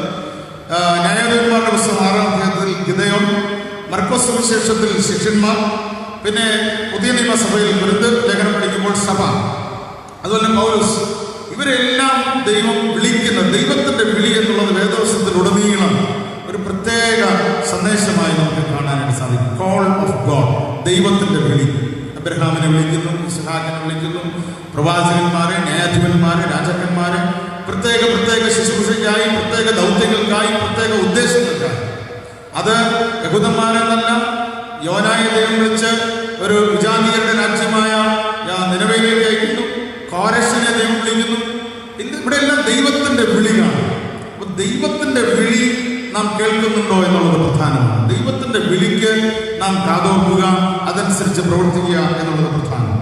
ന്യായാധിപന്മാരുടെ പുസ്തകം 6-ാം അധ്യായത്തിൽ ഗിദെയോൻ, മർക്കോസ് സുവിശേഷത്തിൽ ശിഷ്യന്മാർ, പിന്നെ പുതിയ നിയമസഭയിൽ കൊരിന്ത് ലേഖനം പഠിക്കുമ്പോൾ സഭ, അതുപോലെ പൗലോസ്, ഇവരെല്ലാം ദൈവം വിളിക്കുന്ന ദൈവത്തിന്റെ വിളി എന്നുള്ളത് വേദപുസ്തകത്തിലുടനീളം ഒരു പ്രത്യേക സന്ദേശമായി നമുക്ക് കാണാനായിട്ട് സാധിക്കും. കോൾ ഓഫ് ഗോഡ്, ദൈവത്തിന്റെ വിളി. അബ്രഹാമിനെ വിളിക്കുന്നു, ഇസ്ഹാക്കിനെ വിളിക്കുന്നു, പ്രവാചകന്മാരെ, ന്യായാധിപന്മാരെ, രാജാക്കന്മാരെ പ്രത്യേക ശുശ്രൂഷയ്ക്കായി, പ്രത്യേക ദൗത്യങ്ങൾക്കായി, പ്രത്യേക ഉദ്ദേശങ്ങൾക്കായി. അത് യഹൂദന്മാരെന്നല്ല, യോനായെ ദൈവം വിളിച്ച് ഒരു വിജാതീയരുടെ രാജ്യമായ നിനവയിലേക്ക് അയക്കുന്നു, കോരശിനെ ദൈവം വിളിക്കുന്നു. ഇവിടെ എല്ലാം ദൈവത്തിന്റെ വിളിയാണ്. അപ്പൊ ദൈവത്തിന്റെ വിളി നാം കേൾക്കുന്നുണ്ടോ എന്നുള്ളത് പ്രധാനമാണ്. ദൈവത്തിന്റെ വിളിക്ക് നാം കാതോർക്കുക, അതനുസരിച്ച് പ്രവർത്തിക്കുക എന്നുള്ളത് പ്രധാനം.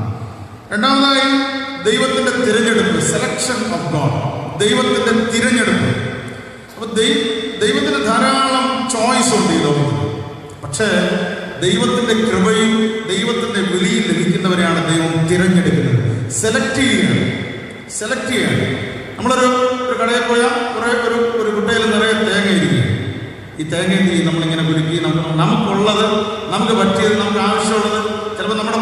രണ്ടാമതായി ദൈവത്തിന്റെ തിരഞ്ഞെടുപ്പ്, സെലക്ഷൻ ഓഫ് ഗോഡ്, ദൈവത്തിന്റെ തിരഞ്ഞെടുപ്പ്. അപ്പൊ ദൈവത്തിന് ധാരാളം ചോയ്സ് ഉണ്ട് ഈ ലോകത്തിൽ. പക്ഷേ ദൈവത്തിന്റെ കൃപയും ദൈവത്തിന്റെ വിളിയും ലഭിക്കുന്നവരെയാണ് ദൈവം തിരഞ്ഞെടുക്കുന്നത്. സെലക്ട് ചെയ്യാണ്. നമ്മളൊരു കടയിൽ പോയാൽ ഒരു കുട്ടയിൽ നിറയെ തേങ്ങ ഇരിക്കും. ഈ തേങ്ങ എന്ത് ചെയ്യും? നമ്മളിങ്ങനെ കുലുക്കി നമുക്കുള്ളത്, നമുക്ക് പറ്റിയത്, നമുക്ക് ആവശ്യമുള്ളത്, ചിലപ്പോൾ നമ്മുടെ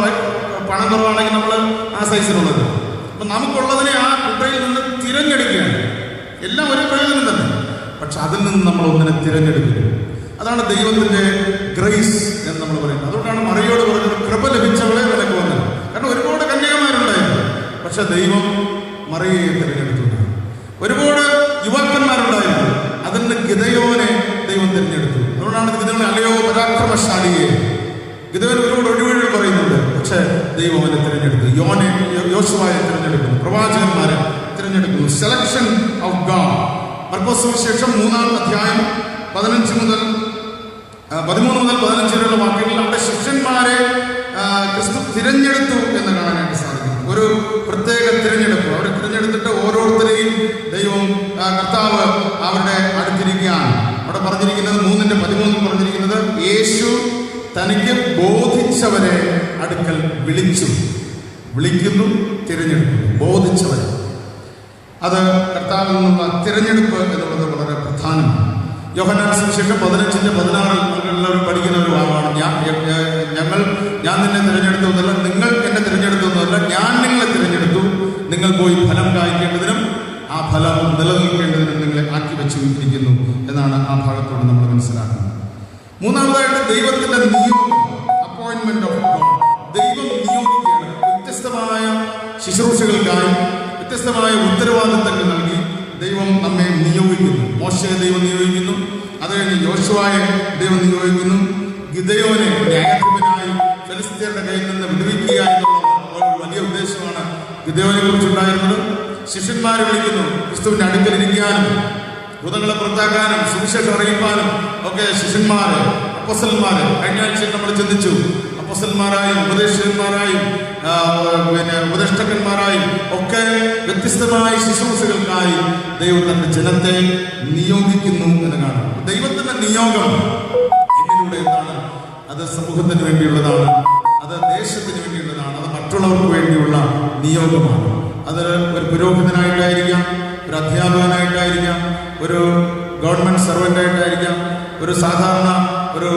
പണം കുറവാണെങ്കിൽ നമ്മൾ ആ സൈസിലുള്ളത്, അപ്പം നമുക്കുള്ളതിനെ ആ കുട്ടയിൽ നിന്ന് തിരഞ്ഞെടുക്കുകയാണ്. എല്ലാം ഒരു പ്രയോജനം തന്നെ, പക്ഷെ അതിൽ നിന്ന് നമ്മൾ ഒന്നിനെ തിരഞ്ഞെടുക്കുന്നു. അതാണ് ദൈവത്തിന്റെ ഗ്രേസ് എന്ന് നമ്മൾ പറയുന്നത്. അതുകൊണ്ടാണ് മറിയോട് പറഞ്ഞത്, കൃപ ലഭിച്ചവളെ നിനക്ക് വന്നത്. കാരണം ഒരുപാട് കന്യകമാരുണ്ടായിരുന്നു, പക്ഷെ ദൈവം മറിയയെ തിരഞ്ഞെടുത്തു. ഒരുപാട് യുവാക്കന്മാരുണ്ടായിരുന്നു, അതിൽ നിന്ന് ഗിദെയോനെ ദൈവം തിരഞ്ഞെടുത്തു. അതുകൊണ്ടാണ് ഗിദെയോനെ അല്ലയോ പരാക്രമശാലിയെ, ഗിദെയോൻ ഒരുപാട് ഒഴിവുകൾ പറയുന്നുണ്ട്, പക്ഷെ ദൈവം അവനെ തിരഞ്ഞെടുത്തു. യോശുവയെ തിരഞ്ഞെടുക്കുന്നു, പ്രവാചകന്മാരെ തിരഞ്ഞെടുക്കുന്നു. Selection of God. മർക്കോസ് സുവിശേഷം 3-ാം അധ്യായം 13 മുതൽ 15 വരെയുള്ള വാക്യങ്ങളിൽ അവിടെ ശിഷ്യന്മാരെ ക്രിസ്തു തിരഞ്ഞെടുത്തു എന്ന് കാണാനായിട്ട് സാധിക്കും. ഒരു പ്രത്യേക തിരഞ്ഞെടുപ്പ്. അവരെ തിരഞ്ഞെടുത്തിട്ട് ഓരോരുത്തരെയും ദൈവം കർത്താവ് അവരുടെ അടുത്തിരിക്കുകയാണ്. അവിടെ പറഞ്ഞിരിക്കുന്നത് 3:13 പറഞ്ഞിരിക്കുന്നത്, യേശു തനിക്ക് ബോധിച്ചവരെ അടുക്കൽ വിളിക്കുന്നു, തിരഞ്ഞെടുക്കുന്നു. ബോധിച്ചവരെ, അത് കർത്താവിൽ നിന്നുള്ള തിരഞ്ഞെടുപ്പ് എന്നുള്ളത് വളരെ പ്രധാനമാണ്. യോഹന്നാൻ സുവിശേഷം 15:16 എല്ലാവരും പഠിക്കുന്ന ഒരു ഭാഗമാണ്. ഞാൻ നിന്നെ തിരഞ്ഞെടുത്തു എന്നല്ല, നിങ്ങൾ എന്നെ തിരഞ്ഞെടുത്തു എന്നല്ല, ഞാൻ നിങ്ങളെ തിരഞ്ഞെടുത്തു, നിങ്ങൾ പോയി ഫലം കായ്ക്കേണ്ടതിനും ആ ഫലം നിലനിൽക്കേണ്ടതിനും നിങ്ങളെ ആക്കി വെച്ചിരിക്കുന്നു എന്നാണ് ആ ഭാഗത്തോട് നമ്മൾ മനസ്സിലാക്കുന്നത്. മൂന്നാമതായിട്ട് ദൈവത്തിന്റെ നിയോഗം, അപ്പോയിന്റ്മെന്റ് ഓഫ് ഗോഡ്. ദൈവം നിയോഗിക്കുകയാണ്. വ്യത്യസ്തമായ ശുശ്രൂഷകൾക്കായി വ്യത്യസ്തമായ ഉത്തരവാദിത്തങ്ങൾ നൽകി ദൈവം നമ്മെ നിയോഗിക്കുന്നു. മോശയെ ദൈവം നിയോഗിക്കുന്നു, അത് കഴിഞ്ഞ് യോശുവയെ ദൈവം നിയോഗിക്കുന്നു, ഗിദെയോനെ ന്യായാധിപനായി ഫെലിസ്ത്യരുടെ കയ്യിൽ നിന്ന് വിടുവിക്കുക എന്നുള്ള ഒരു വലിയ ഉദ്ദേശമാണ് ഗിദെയോനെ കുറിച്ചുണ്ടായിരുന്നത്. ശിഷ്യന്മാരെ വിളിക്കുന്നു, ക്രിസ്തുവിന്റെ അടുക്കലിരിക്കാനും ഭൂതങ്ങളെ പുറത്താക്കാനും സുവിശേഷം അറിയിക്കാനും ഒക്കെ ശിഷ്യന്മാരെ, അപ്പോസ്തലന്മാരെ കഴിഞ്ഞ ആഴ്ചയിൽ നമ്മൾ ചിന്തിച്ചു. അപ്പോസ്തലന്മാരായും ഉപദേശകന്മാരായും ഉപദേഷ്ടാക്കന്മാരായും ഒക്കെ വ്യത്യസ്തമായ ശുശ്രൂഷകൾക്കായി ദൈവം തന്റെ ജനത്തെ നിയോഗിക്കുന്നു എന്ന് കാണും. ദൈവത്തിന്റെ നിയോഗം എന്നിലൂടെ എന്താണ്? അത് സമൂഹത്തിന് വേണ്ടിയുള്ളതാണ്, അത് ദേശത്തിന് വേണ്ടിയുള്ളതാണ്, അത് മറ്റുള്ളവർക്ക് വേണ്ടിയുള്ള നിയോഗമാണ്. അത് ഒരു പുരോഹിതനായിട്ടായിരിക്കാം, ഒരു അധ്യാപകനായിട്ടായിരിക്കാം, ഒരു ഗവൺമെന്റ് സർവൻ്റായിട്ടായിരിക്കാം, ഒരു സാധാരണ ഒരു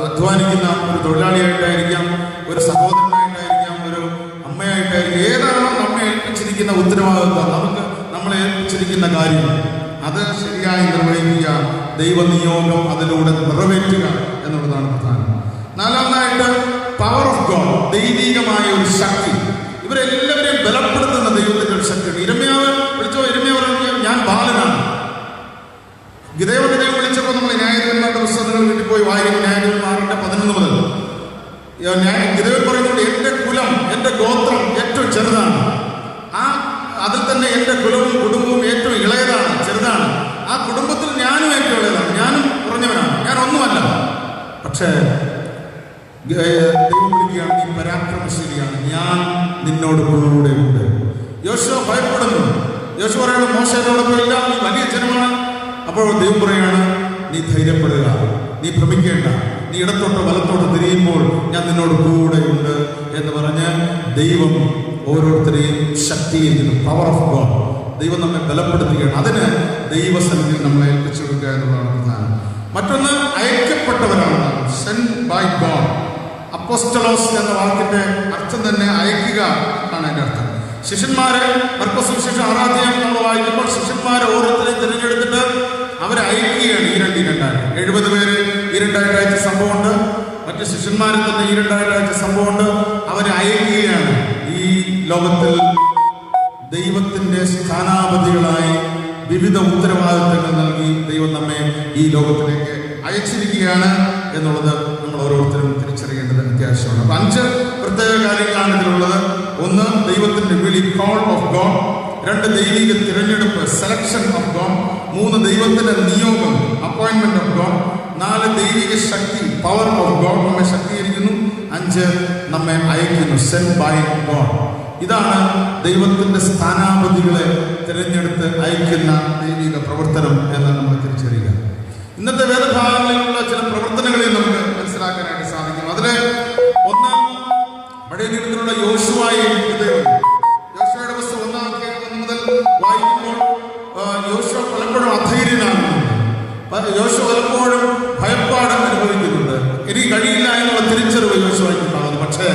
അധ്വാനിക്കുന്ന ഒരു തൊഴിലാളിയായിട്ടായിരിക്കാം, ഒരു സഹോദരനായിട്ടായിരിക്കാം, ഒരു അമ്മയായിട്ടായിരിക്കും. ഏതാണോ നമ്മെ ഏൽപ്പിച്ചിരിക്കുന്ന ഉത്തരവാദിത്വം, നമ്മളെ ഏൽപ്പിച്ചിരിക്കുന്ന കാര്യം, അത് ശരിയായി നിർവഹിക്കുക, ദൈവനിയോഗം അതിലൂടെ നിറവേറ്റുക എന്നുള്ളതാണ് പ്രധാനം. നാലാമതായിട്ട് പവർ ഓഫ് ഗോഡ്, ദൈവികമായ ഒരു ശക്തി. ഇവരെല്ലാവരെയും ബലപ്പെടുത്തുന്ന ദൈവത്തിന്റെ ഒരു ശക്തിയാണ്. ഇരമ്യാവ് വിളിച്ചോ, ഗിദെയോനെ ദൈവം വിളിച്ചപ്പോൾ നമ്മൾ ന്യായാധിപന്മാരുടെ പുസ്തകങ്ങൾ വീട്ടിൽ പോയി വായിക്കും. ന്യായാധിപന്മാരുടെ 11 മുതൽ ഗിദെയോൻ പറയുന്നുണ്ട്, എൻ്റെ കുലം, എൻ്റെ ഗോത്രം ഏറ്റവും ചെറുതാണ്. അതിൽ തന്നെ എൻ്റെ കുലവും കുടുംബവും ഏറ്റവും ഇളയതാണ്, ചെറുതാണ്. ആ കുടുംബത്തിൽ ഞാനും ഏറ്റവും ഇളയതാണ്, ഞാനും കുറഞ്ഞവനാണ്, ഞാൻ ഒന്നുമല്ല. പക്ഷേ ദൈവം വിളിക്കുകയാണ്, നീ പരാക്രമശാലിയാണ്, ഞാൻ നിന്നോട് കൂടെ ഉണ്ട്. യോശുവ ഭയപ്പെടുന്നു. യോശുവ പറയാണ്, മോശയോടൊപ്പം ഇല്ല, നീ വലിയ ജനമാണ്. അപ്പോൾ ദൈവം പറയാണ്, നീ ധൈര്യപ്പെടുക, നീ ഭ്രമിക്കേണ്ട, നീ ഇടത്തോട്ടോ വലത്തോട്ടോ തിരിയുമ്പോൾ ഞാൻ നിന്നോട് കൂടെ ഉണ്ട് എന്ന് പറഞ്ഞ് ദൈവം ഓരോരുത്തരെയും ശക്തീകരിക്കുന്നു. Power of God. ദൈവം നമ്മെ ബലപ്പെടുത്തുകയാണ്. അതിന് ദൈവസന്നിധിയിൽ നമ്മളെ ഏൽപ്പിച്ചു കൊടുക്കുക എന്നുള്ളതാണ് പ്രധാനം. മറ്റൊന്ന്, അയക്കപ്പെട്ടവരാണ്. Send by God. അപ്പോസ്റ്റലോസ് എന്ന വാക്കിന്റെ അർത്ഥം തന്നെ അയക്കുക ആണ് അതിന്റെ അർത്ഥം. ശിഷ്യന്മാരെ മർക്കോസ് സുവിശേഷം 6-ാം അധ്യായം നമ്മൾ വായിക്കുമ്പോൾ ശിഷ്യന്മാരെ ഓരോരുത്തരെയും തിരഞ്ഞെടുത്തിട്ട് അവരെ അയക്കുകയാണ്. ഈ രണ്ടായിട്ട് 70 പേര് ഈ രണ്ടായിട്ട് അയച്ച സംഭവമുണ്ട്. മറ്റ് ശിഷ്യന്മാരിൽ തന്നെ ഈ രണ്ടായിട്ട് അയച്ച സംഭവമുണ്ട്. അവരെ അയക്കുകയാണ്. ഈ ലോകത്തിൽ ദൈവത്തിന്റെ സ്ഥാനാപതികളായി വിവിധ ഉത്തരവാദിത്തങ്ങൾ നൽകി ദൈവം നമ്മെ ഈ ലോകത്തിലേക്ക് അയച്ചിരിക്കുകയാണ് എന്നുള്ളത് നമ്മൾ ഓരോരുത്തരും തിരിച്ചറിയേണ്ടത് അത്യാവശ്യമാണ്. അപ്പൊ 5 പ്രത്യേക കാര്യങ്ങളാണ് ഇതിലുള്ളത്. 1, ദൈവത്തിന്റെ വിളി, കോൾ ഓഫ് ഗോഡ്. 2, ദൈവിക തിരഞ്ഞെടുപ്പ്, സെലക്ഷൻ ഓഫ് ഗോഡ്. 3, ദൈവത്തിന്റെ നിയോഗം, അപ്പോയിന്റ്മെന്റ് ഓഫ് ഗോഡ്. 4, ദൈവിക ശക്തി, പവർ ഓഫ് ഗോഡ്, നമ്മെ ശക്തീകരിക്കുന്നു. 5, നമ്മെ അയക്കുന്നു, സെൻഡ് ബൈ ഗോഡ്. ഇതാണ് ദൈവത്തിന്റെ സ്ഥാനാപതികളെ തിരഞ്ഞെടുത്ത് അയക്കുന്ന ദൈവിക പ്രവർത്തനം എന്ന് നമ്മൾ തിരിച്ചറിയുക. ഇന്നത്തെ വേദഭാഗങ്ങളിലുള്ള ചില പ്രവർത്തനങ്ങളെ നമുക്ക് മനസ്സിലാക്കാനായിട്ട് സാധിക്കും. അതിലെ 1, പഴയ നിയമത്തിലുള്ള യോശുവയും ഗിദെയോനും. യോശുവയുടെ പുസ്തകം 1-ാം അധ്യായം 1 മുതൽ വായിക്കുമ്പോൾ യോശുവ പലപ്പോഴും അധൈര്യനാകുന്നു. യോശുവ പലപ്പോഴും ഭയപ്പാട് അനുഭവിക്കുന്നുണ്ട്. ഇനി കഴിയില്ല എന്നുള്ള തിരിച്ചറിവ് യോശുവയ്ക്കുണ്ടാകുന്നു. പക്ഷേ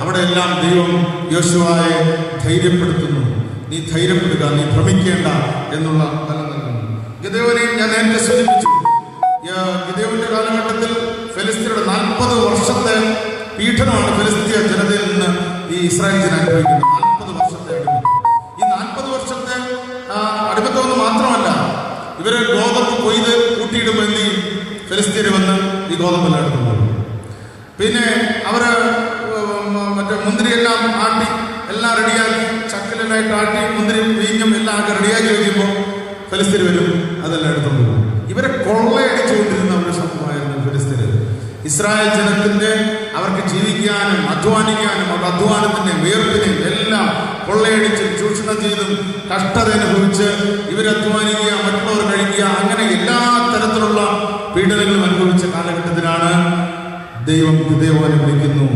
അവിടെയെല്ലാം ദൈവം യോശുവയെ ധൈര്യപ്പെടുത്തുന്നു. നീ ധൈര്യപ്പെടുക, നീ ഭ്രമിക്കേണ്ട എന്നുള്ള ബലം നൽകുന്നു. ഗിദെയോനെയും ഞാൻ നേരത്തെ സൂചിപ്പിച്ചു. ഗിദെയോന്റെ കാലഘട്ടത്തിൽ ഫെലിസ്ത്യരുടെ 40 വർഷത്തെ പീഡനമാണ് ഫെലിസ്ത്യ ജനതയിൽ നിന്ന് ഈ ഇസ്രായേൽ ജനം അനുഭവിക്കുന്നത്. 40 വർഷത്തെ അടിമത്തം. ഈ 40 വർഷത്തെ അടിമത്തം മാത്രമല്ല, ഇവര് ഗോതമ്പ് കൊയ്ത് കൂട്ടിയിടുമ്പോൾ എന്ത് ചെയ്യും? ഫെലിസ്ത്യര് വന്ന് ഈ ഗോതമ്പെല്ലാം എടുക്കുമ്പോൾ പിന്നെ അവര് മറ്റേ മുന്തിരിയെല്ലാം ആട്ടി എല്ലാം റെഡിയാക്കി, ചക്കലെല്ലായിട്ട് ആട്ടി മുന്തിരി വീഞ്ഞും എല്ലാം ആക്കി റെഡിയാക്കി വയ്ക്കുമ്പോൾ ഫെലിസ്ത്യര് വരും, അതെല്ലാം എടുത്തുകൊണ്ട് പോകും. ഇവരെ കൊള്ളയടിച്ചുകൊണ്ടിരുന്ന ഒരു സമൂഹമായിരുന്നു ഫെലിസ്ത്യര്. ഇസ്രായേൽ ജനത്തിന്റെ അവർക്ക് ജീവിക്കാനും അധ്വാനിക്കാനും അവരുടെ അധ്വാനത്തിന്റെയും വേർപ്പിനെയും എല്ലാം കൊള്ളയടിച്ച് ചൂഷണം ചെയ്തും കഷ്ടത അനുഭവിച്ച് ഇവർ അധ്വാനിക്കുക, മറ്റുള്ളവർ കഴിക്കുക, അങ്ങനെ എല്ലാ തരത്തിലുള്ള പീഡനങ്ങളും അനുഭവിച്ച കാലഘട്ടത്തിലാണ് ദൈവം ഗിദെയോനെ വിളിക്കുന്നു.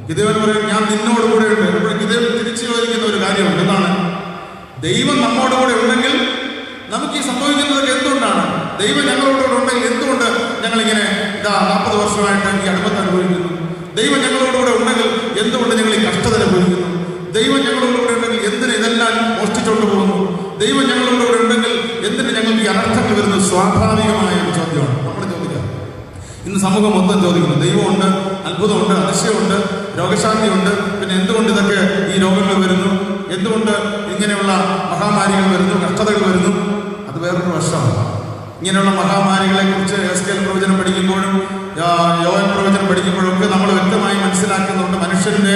ഗിദെയോൻ പറയും, ഞാൻ നിന്നോട് കൂടെ ഉണ്ട്. അപ്പോൾ ഗിദെയോൻ തിരിച്ചു ചോദിക്കുന്ന ഒരു കാര്യമുണ്ട്. എന്താണ്? ദൈവം നമ്മോട് കൂടെ ഉണ്ടെങ്കിൽ നമുക്ക് ഈ സംഭവിക്കുന്നതൊക്കെ എന്തുകൊണ്ടാണ്? ദൈവം ഞങ്ങളോടുകൂടെ ഉണ്ടെങ്കിൽ എന്തുകൊണ്ട് ഞങ്ങളിങ്ങനെ 40 വർഷമായിട്ട് ഈ അടിമത്തം അനുഭവിക്കുന്നു? ദൈവം ഞങ്ങളോടുകൂടെ ഉണ്ടെങ്കിൽ എന്തുകൊണ്ട് ഞങ്ങൾ ഈ കഷ്ടത അനുഭവിക്കുന്നു? ദൈവം ഞങ്ങളോടുകൂടെ ഉണ്ടെങ്കിൽ എന്തിന് ഇതെല്ലാം മോഷ്ടിച്ചുകൊണ്ട് പോകുന്നു? ദൈവം ഞങ്ങളോടുകൂടെ ഉണ്ടെങ്കിൽ എന്തിന് ഞങ്ങൾക്ക് ഈ അനർത്ഥങ്ങൾ വരുന്നത്? സ്വാഭാവികമായ ഒരു ചോദ്യമാണ് നമ്മൾ ചോദിക്കുക. ഇന്ന് സമൂഹം മൊത്തം ചോദിക്കുന്നു. ദൈവമുണ്ട്, അത്ഭുതമുണ്ട്, അതിശയമുണ്ട്, രോഗശാന്തിയുണ്ട്, പിന്നെ എന്തുകൊണ്ട് ഇതൊക്കെ ഈ രോഗങ്ങൾ വരുന്നു? എന്തുകൊണ്ട് ഇങ്ങനെയുള്ള മഹാമാരികൾ വരുന്നു, കഷ്ടതകൾ വരുന്നു? അത് വേറൊരു വശമാണ്. ഇങ്ങനെയുള്ള മഹാമാരികളെ കുറിച്ച് എസ്കേൽ പ്രവചനം പഠിക്കുമ്പോഴും യോഹന്നാൻ പ്രവചനം പഠിക്കുമ്പോഴും ഒക്കെ നമ്മൾ വ്യക്തമായി മനസ്സിലാക്കുന്നുണ്ട്, മനുഷ്യന്റെ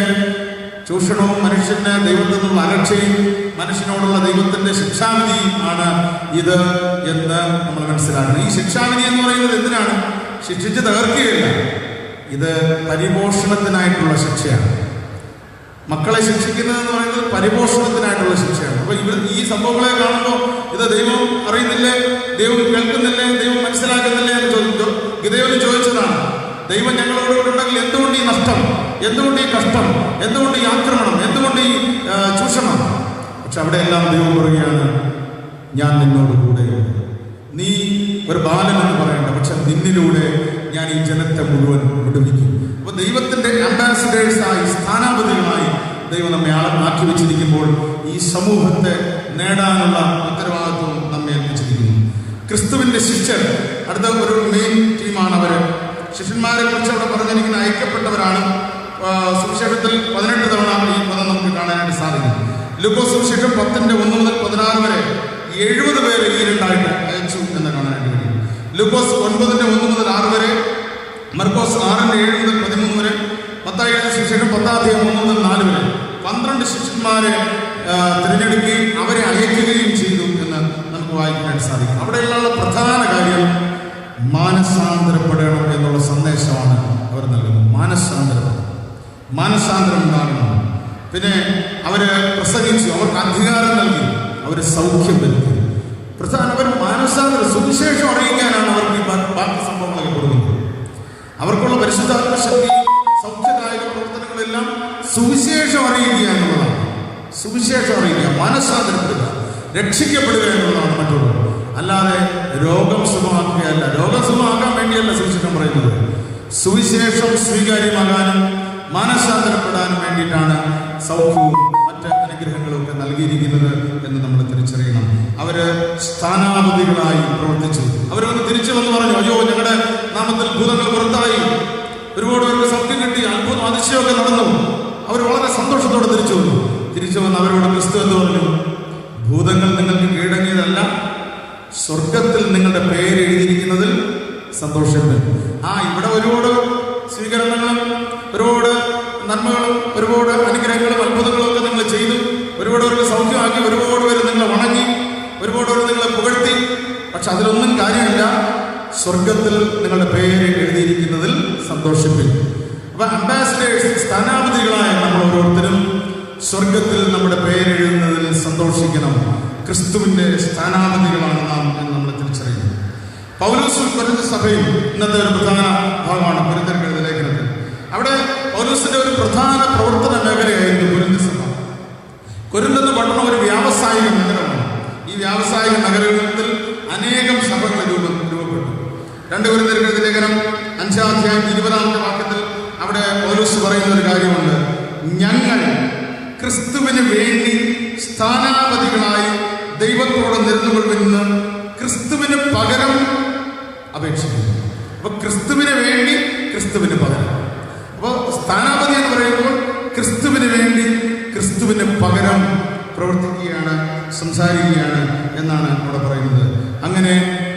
ചൂഷണവും മനുഷ്യന്റെ ദൈവത്തിൽ നിന്നുള്ള അലക്ഷ്യയും മനുഷ്യനോടുള്ള ദൈവത്തിന്റെ ശിക്ഷാവിധിയും ആണ് ഇത് എന്ന് നമ്മൾ മനസ്സിലാക്കണം. ഈ ശിക്ഷാവിധി എന്ന് പറയുന്നത് എന്തിനാണ്? ശിക്ഷിച്ച് തകർക്കുകയില്ല, ഇത് പരിപോഷണത്തിനായിട്ടുള്ള ശിക്ഷയാണ്. മക്കളെ ശിക്ഷിക്കുന്നത് എന്ന് പറയുന്നത് പരിപോഷണത്തിനായിട്ടുള്ള ശിക്ഷയാണ്. അപ്പൊ ഈ സംഭവങ്ങളെ കാണുമ്പോൾ ഇത് ദൈവം അറിയുന്നില്ലേ, ദൈവം കേൾക്കുന്നില്ലേ, ദൈവം മനസ്സിലാക്കുന്നില്ലേ എന്ന് ഗിദെയോൻ ചോദിച്ചതാണ്. ദൈവം ഞങ്ങളോട് ഉണ്ടെങ്കിൽ എന്തുകൊണ്ട് ഈ നഷ്ടം, എന്തുകൊണ്ട് ഈ കഷ്ടം, എന്തുകൊണ്ട് ഈ ആക്രമണം, എന്തുകൊണ്ട് ഈ ചൂഷണം? പക്ഷെ അവിടെയെല്ലാം ദൈവം പറയുകയാണ്, ഞാൻ നിന്നോട് കൂടെയുണ്ട്. നീ ഒരു ബാലനെന്ന് പറയണ്ട, പക്ഷെ നിന്നിലൂടെ ഞാൻ ഈ ജനത്തെ മുഴുവൻ വിടുവിക്കും. അപ്പൊ ദൈവത്തിന്റെ അംബാസിഡേഴ്സായി, സ്ഥാനാപതികളായി ദൈവം നമ്മെ മാറ്റി വെച്ചിരിക്കുമ്പോൾ ഈ സമൂഹത്തെ നേടാനുള്ള ഉത്തരവാദിത്വം നമ്മെ ഏൽപ്പിച്ചിരിക്കുന്നു. ക്രിസ്തുവിന്റെ ശിഷ്യർ അടുത്ത ഒരു മെയിൻ ടീമാണ്. അവര് ശിഷ്യന്മാരെ കുറിച്ച് അവിടെ പറഞ്ഞിരിക്കുന്ന അയക്കപ്പെട്ടവരാണ്. സുവിശേഷത്തിൽ 18 തവണ ഈ പദം നമുക്ക് കാണാനായിട്ട് സാധിക്കും. ലൂക്കോസ് സുവിശേഷം 10:1 മുതൽ 16 വരെ 70 പേരെ ഈ രണ്ടായിട്ട് അയച്ചു എന്ന് കാണാനായിട്ട് കഴിയും. ലൂക്കോസ് 9:1 മുതൽ 6 വരെ, മർക്കോസ് 6:7 മുതൽ 13 വരെ, മത്തായി സുവിശേഷം 10:1 മുതൽ 4 വരെ 12 ശിഷ്യന്മാരെ തിരഞ്ഞെടുക്കുകയും അവരെ അയക്കുകയും ചെയ്തു എന്ന് നമുക്ക് വായിക്കാനായിട്ട് സാധിക്കും. അവിടെയുള്ള പ്രധാന കാര്യം മാനസാന്തരപ്പെടണം എന്നുള്ള സന്ദേശമാണ് അവർ നൽകുന്നത്. മാനസാന്തരം ഉണ്ടാകണം. പിന്നെ അവര് പ്രസംഗിച്ചു, അവർക്ക് അധികാരം നൽകി, അവർ സൗഖ്യം വരുത്തി. അവർ മാനസാന്തരം സുവിശേഷം അറിയിക്കാനാണ് അവർക്ക് ഈ ബാക്കി സംഭവങ്ങളൊക്കെ കൊടുക്കുന്നത്. അവർക്കുള്ള പരിശുദ്ധാത്മ ശക്തി, സൗഖ്യദായക പ്രവർത്തനങ്ങളെല്ലാം സുവിശേഷം അറിയിക്കുക എന്നുള്ളതാണ്. സുവിശേഷം അറിയിക്കുക, മാനസാന്തരപ്പെടുക, രക്ഷിക്കപ്പെടുക എന്നുള്ളതാണ് മറ്റുള്ളത്. അല്ലാതെ രോഗം സുഖമാക്കുകയല്ല. രോഗം സുഖമാക്കാൻ വേണ്ടിയല്ല സുവിശേഷം പറയുന്നത്. സുവിശേഷം സ്വീകാര്യമാകാനും മാനസാന്തരപ്പെടാനും വേണ്ടിയിട്ടാണ് സൗഖ്യവും മറ്റ് അനുഗ്രഹങ്ങളും ഒക്കെ നൽകിയിരിക്കുന്നത് എന്ന് നമ്മൾ തിരിച്ചറിയണം. അവര് സ്ഥാനാപതികളായി പ്രവർത്തിച്ചു. അവരൊന്ന് തിരിച്ചു വന്ന് പറഞ്ഞു, അയ്യോ ഞങ്ങളുടെ നാമത്തിൽ ഭൂതങ്ങൾ പുറത്തായി, ഒരുപാട് പേർക്ക് സൗഖ്യം കിട്ടി, അത്ഭുതം അതിശയമൊക്കെ നടന്നു. അവർ വളരെ സന്തോഷത്തോടെ തിരിച്ചു വന്ന് അവരോട് ക്രിസ്തു എന്ന് പറഞ്ഞു, ഭൂതങ്ങൾ നിങ്ങൾക്ക് കീഴടങ്ങിയതല്ല, സ്വർഗത്തിൽ നിങ്ങളുടെ പേര് എഴുതിയിരിക്കുന്നതിൽ സന്തോഷമുണ്ട്. ഇവിടെ ഒരുപാട് സ്വീകരണങ്ങളും ഒരുപാട് നന്മകളും ഒരുപാട് അനുഗ്രഹങ്ങളും അത്ഭുതങ്ങളും ഒക്കെ നിങ്ങൾ ചെയ്തു, ഒരുപാട് പേർക്ക് സൗഖ്യമാക്കി, ഒരുപാട് പേര് നിങ്ങളെ വണങ്ങി, ഒരുപാട് പേര് നിങ്ങളെ പുകഴ്ത്തി. പക്ഷെ അതിലൊന്നും കാര്യമില്ല, സ്വർഗത്തിൽ നിങ്ങളുടെ പേര് എഴുതിയിരിക്കുന്നതിൽ സന്തോഷിപ്പിൽ. അപ്പൊ അംബാസിഡേഴ്സ്, സ്ഥാനാപതികളായ നമ്മൾ ഓരോരുത്തരും സ്വർഗത്തിൽ നമ്മുടെ പേരെഴുതുന്നതിൽ സന്തോഷിക്കണം. ക്രിസ്തുവിന്റെ സ്ഥാനാപതികളാണ് നാം എന്ന് നമ്മൾ തിരിച്ചറിയുന്നു. പൗലോസ് കൊരിന്ത് സഭയിൽ ഇന്നത്തെ ഒരു പ്രധാന ഭാഗമാണ് കൊരിന്ത്യർക്ക് എഴുതിയ ലേഖനത്തിൽ. അവിടെ പൗലോസിന്റെ ഒരു പ്രധാന പ്രവർത്തന മേഖലയായിരുന്നു കൊരിന്ത് സഭ. കൊരിന്ത് എന്ന പട്ടണം ഒരു വ്യാവസായിക നഗരമാണ്. ഈ വ്യാവസായിക നഗരത്തിൽ അനേകം സഭകൾ രൂപപ്പെട്ടു. 2 കൊരിന്ത്യർക്ക് എഴുതിയ ലേഖനം 5:20 വാക്യത്തിൽ അവിടെ പൗലോസ് പറയുന്ന ഒരു കാര്യമുണ്ട്, ഞങ്ങൾ ക്രിസ്തുവിന് വേണ്ടി സ്ഥാനാപതികളായി ദൈവത്തോട് നിരന്നുകൊള്ളുമെന്ന് ക്രിസ്തുവിന് പകരം അപേക്ഷിക്കുന്നു. അപ്പൊ ക്രിസ്തുവിന് വേണ്ടി, ക്രിസ്തുവിന് പകരം. അപ്പോൾ സ്ഥാനാപതി എന്ന് പറയുമ്പോൾ ക്രിസ്തുവിന് വേണ്ടി, ക്രിസ്തുവിന് പകരം പ്രവർത്തിക്കുകയാണ്, സംസാരിക്കുകയാണ് എന്നാണ് അവിടെ പറയുന്നത്. അങ്ങനെ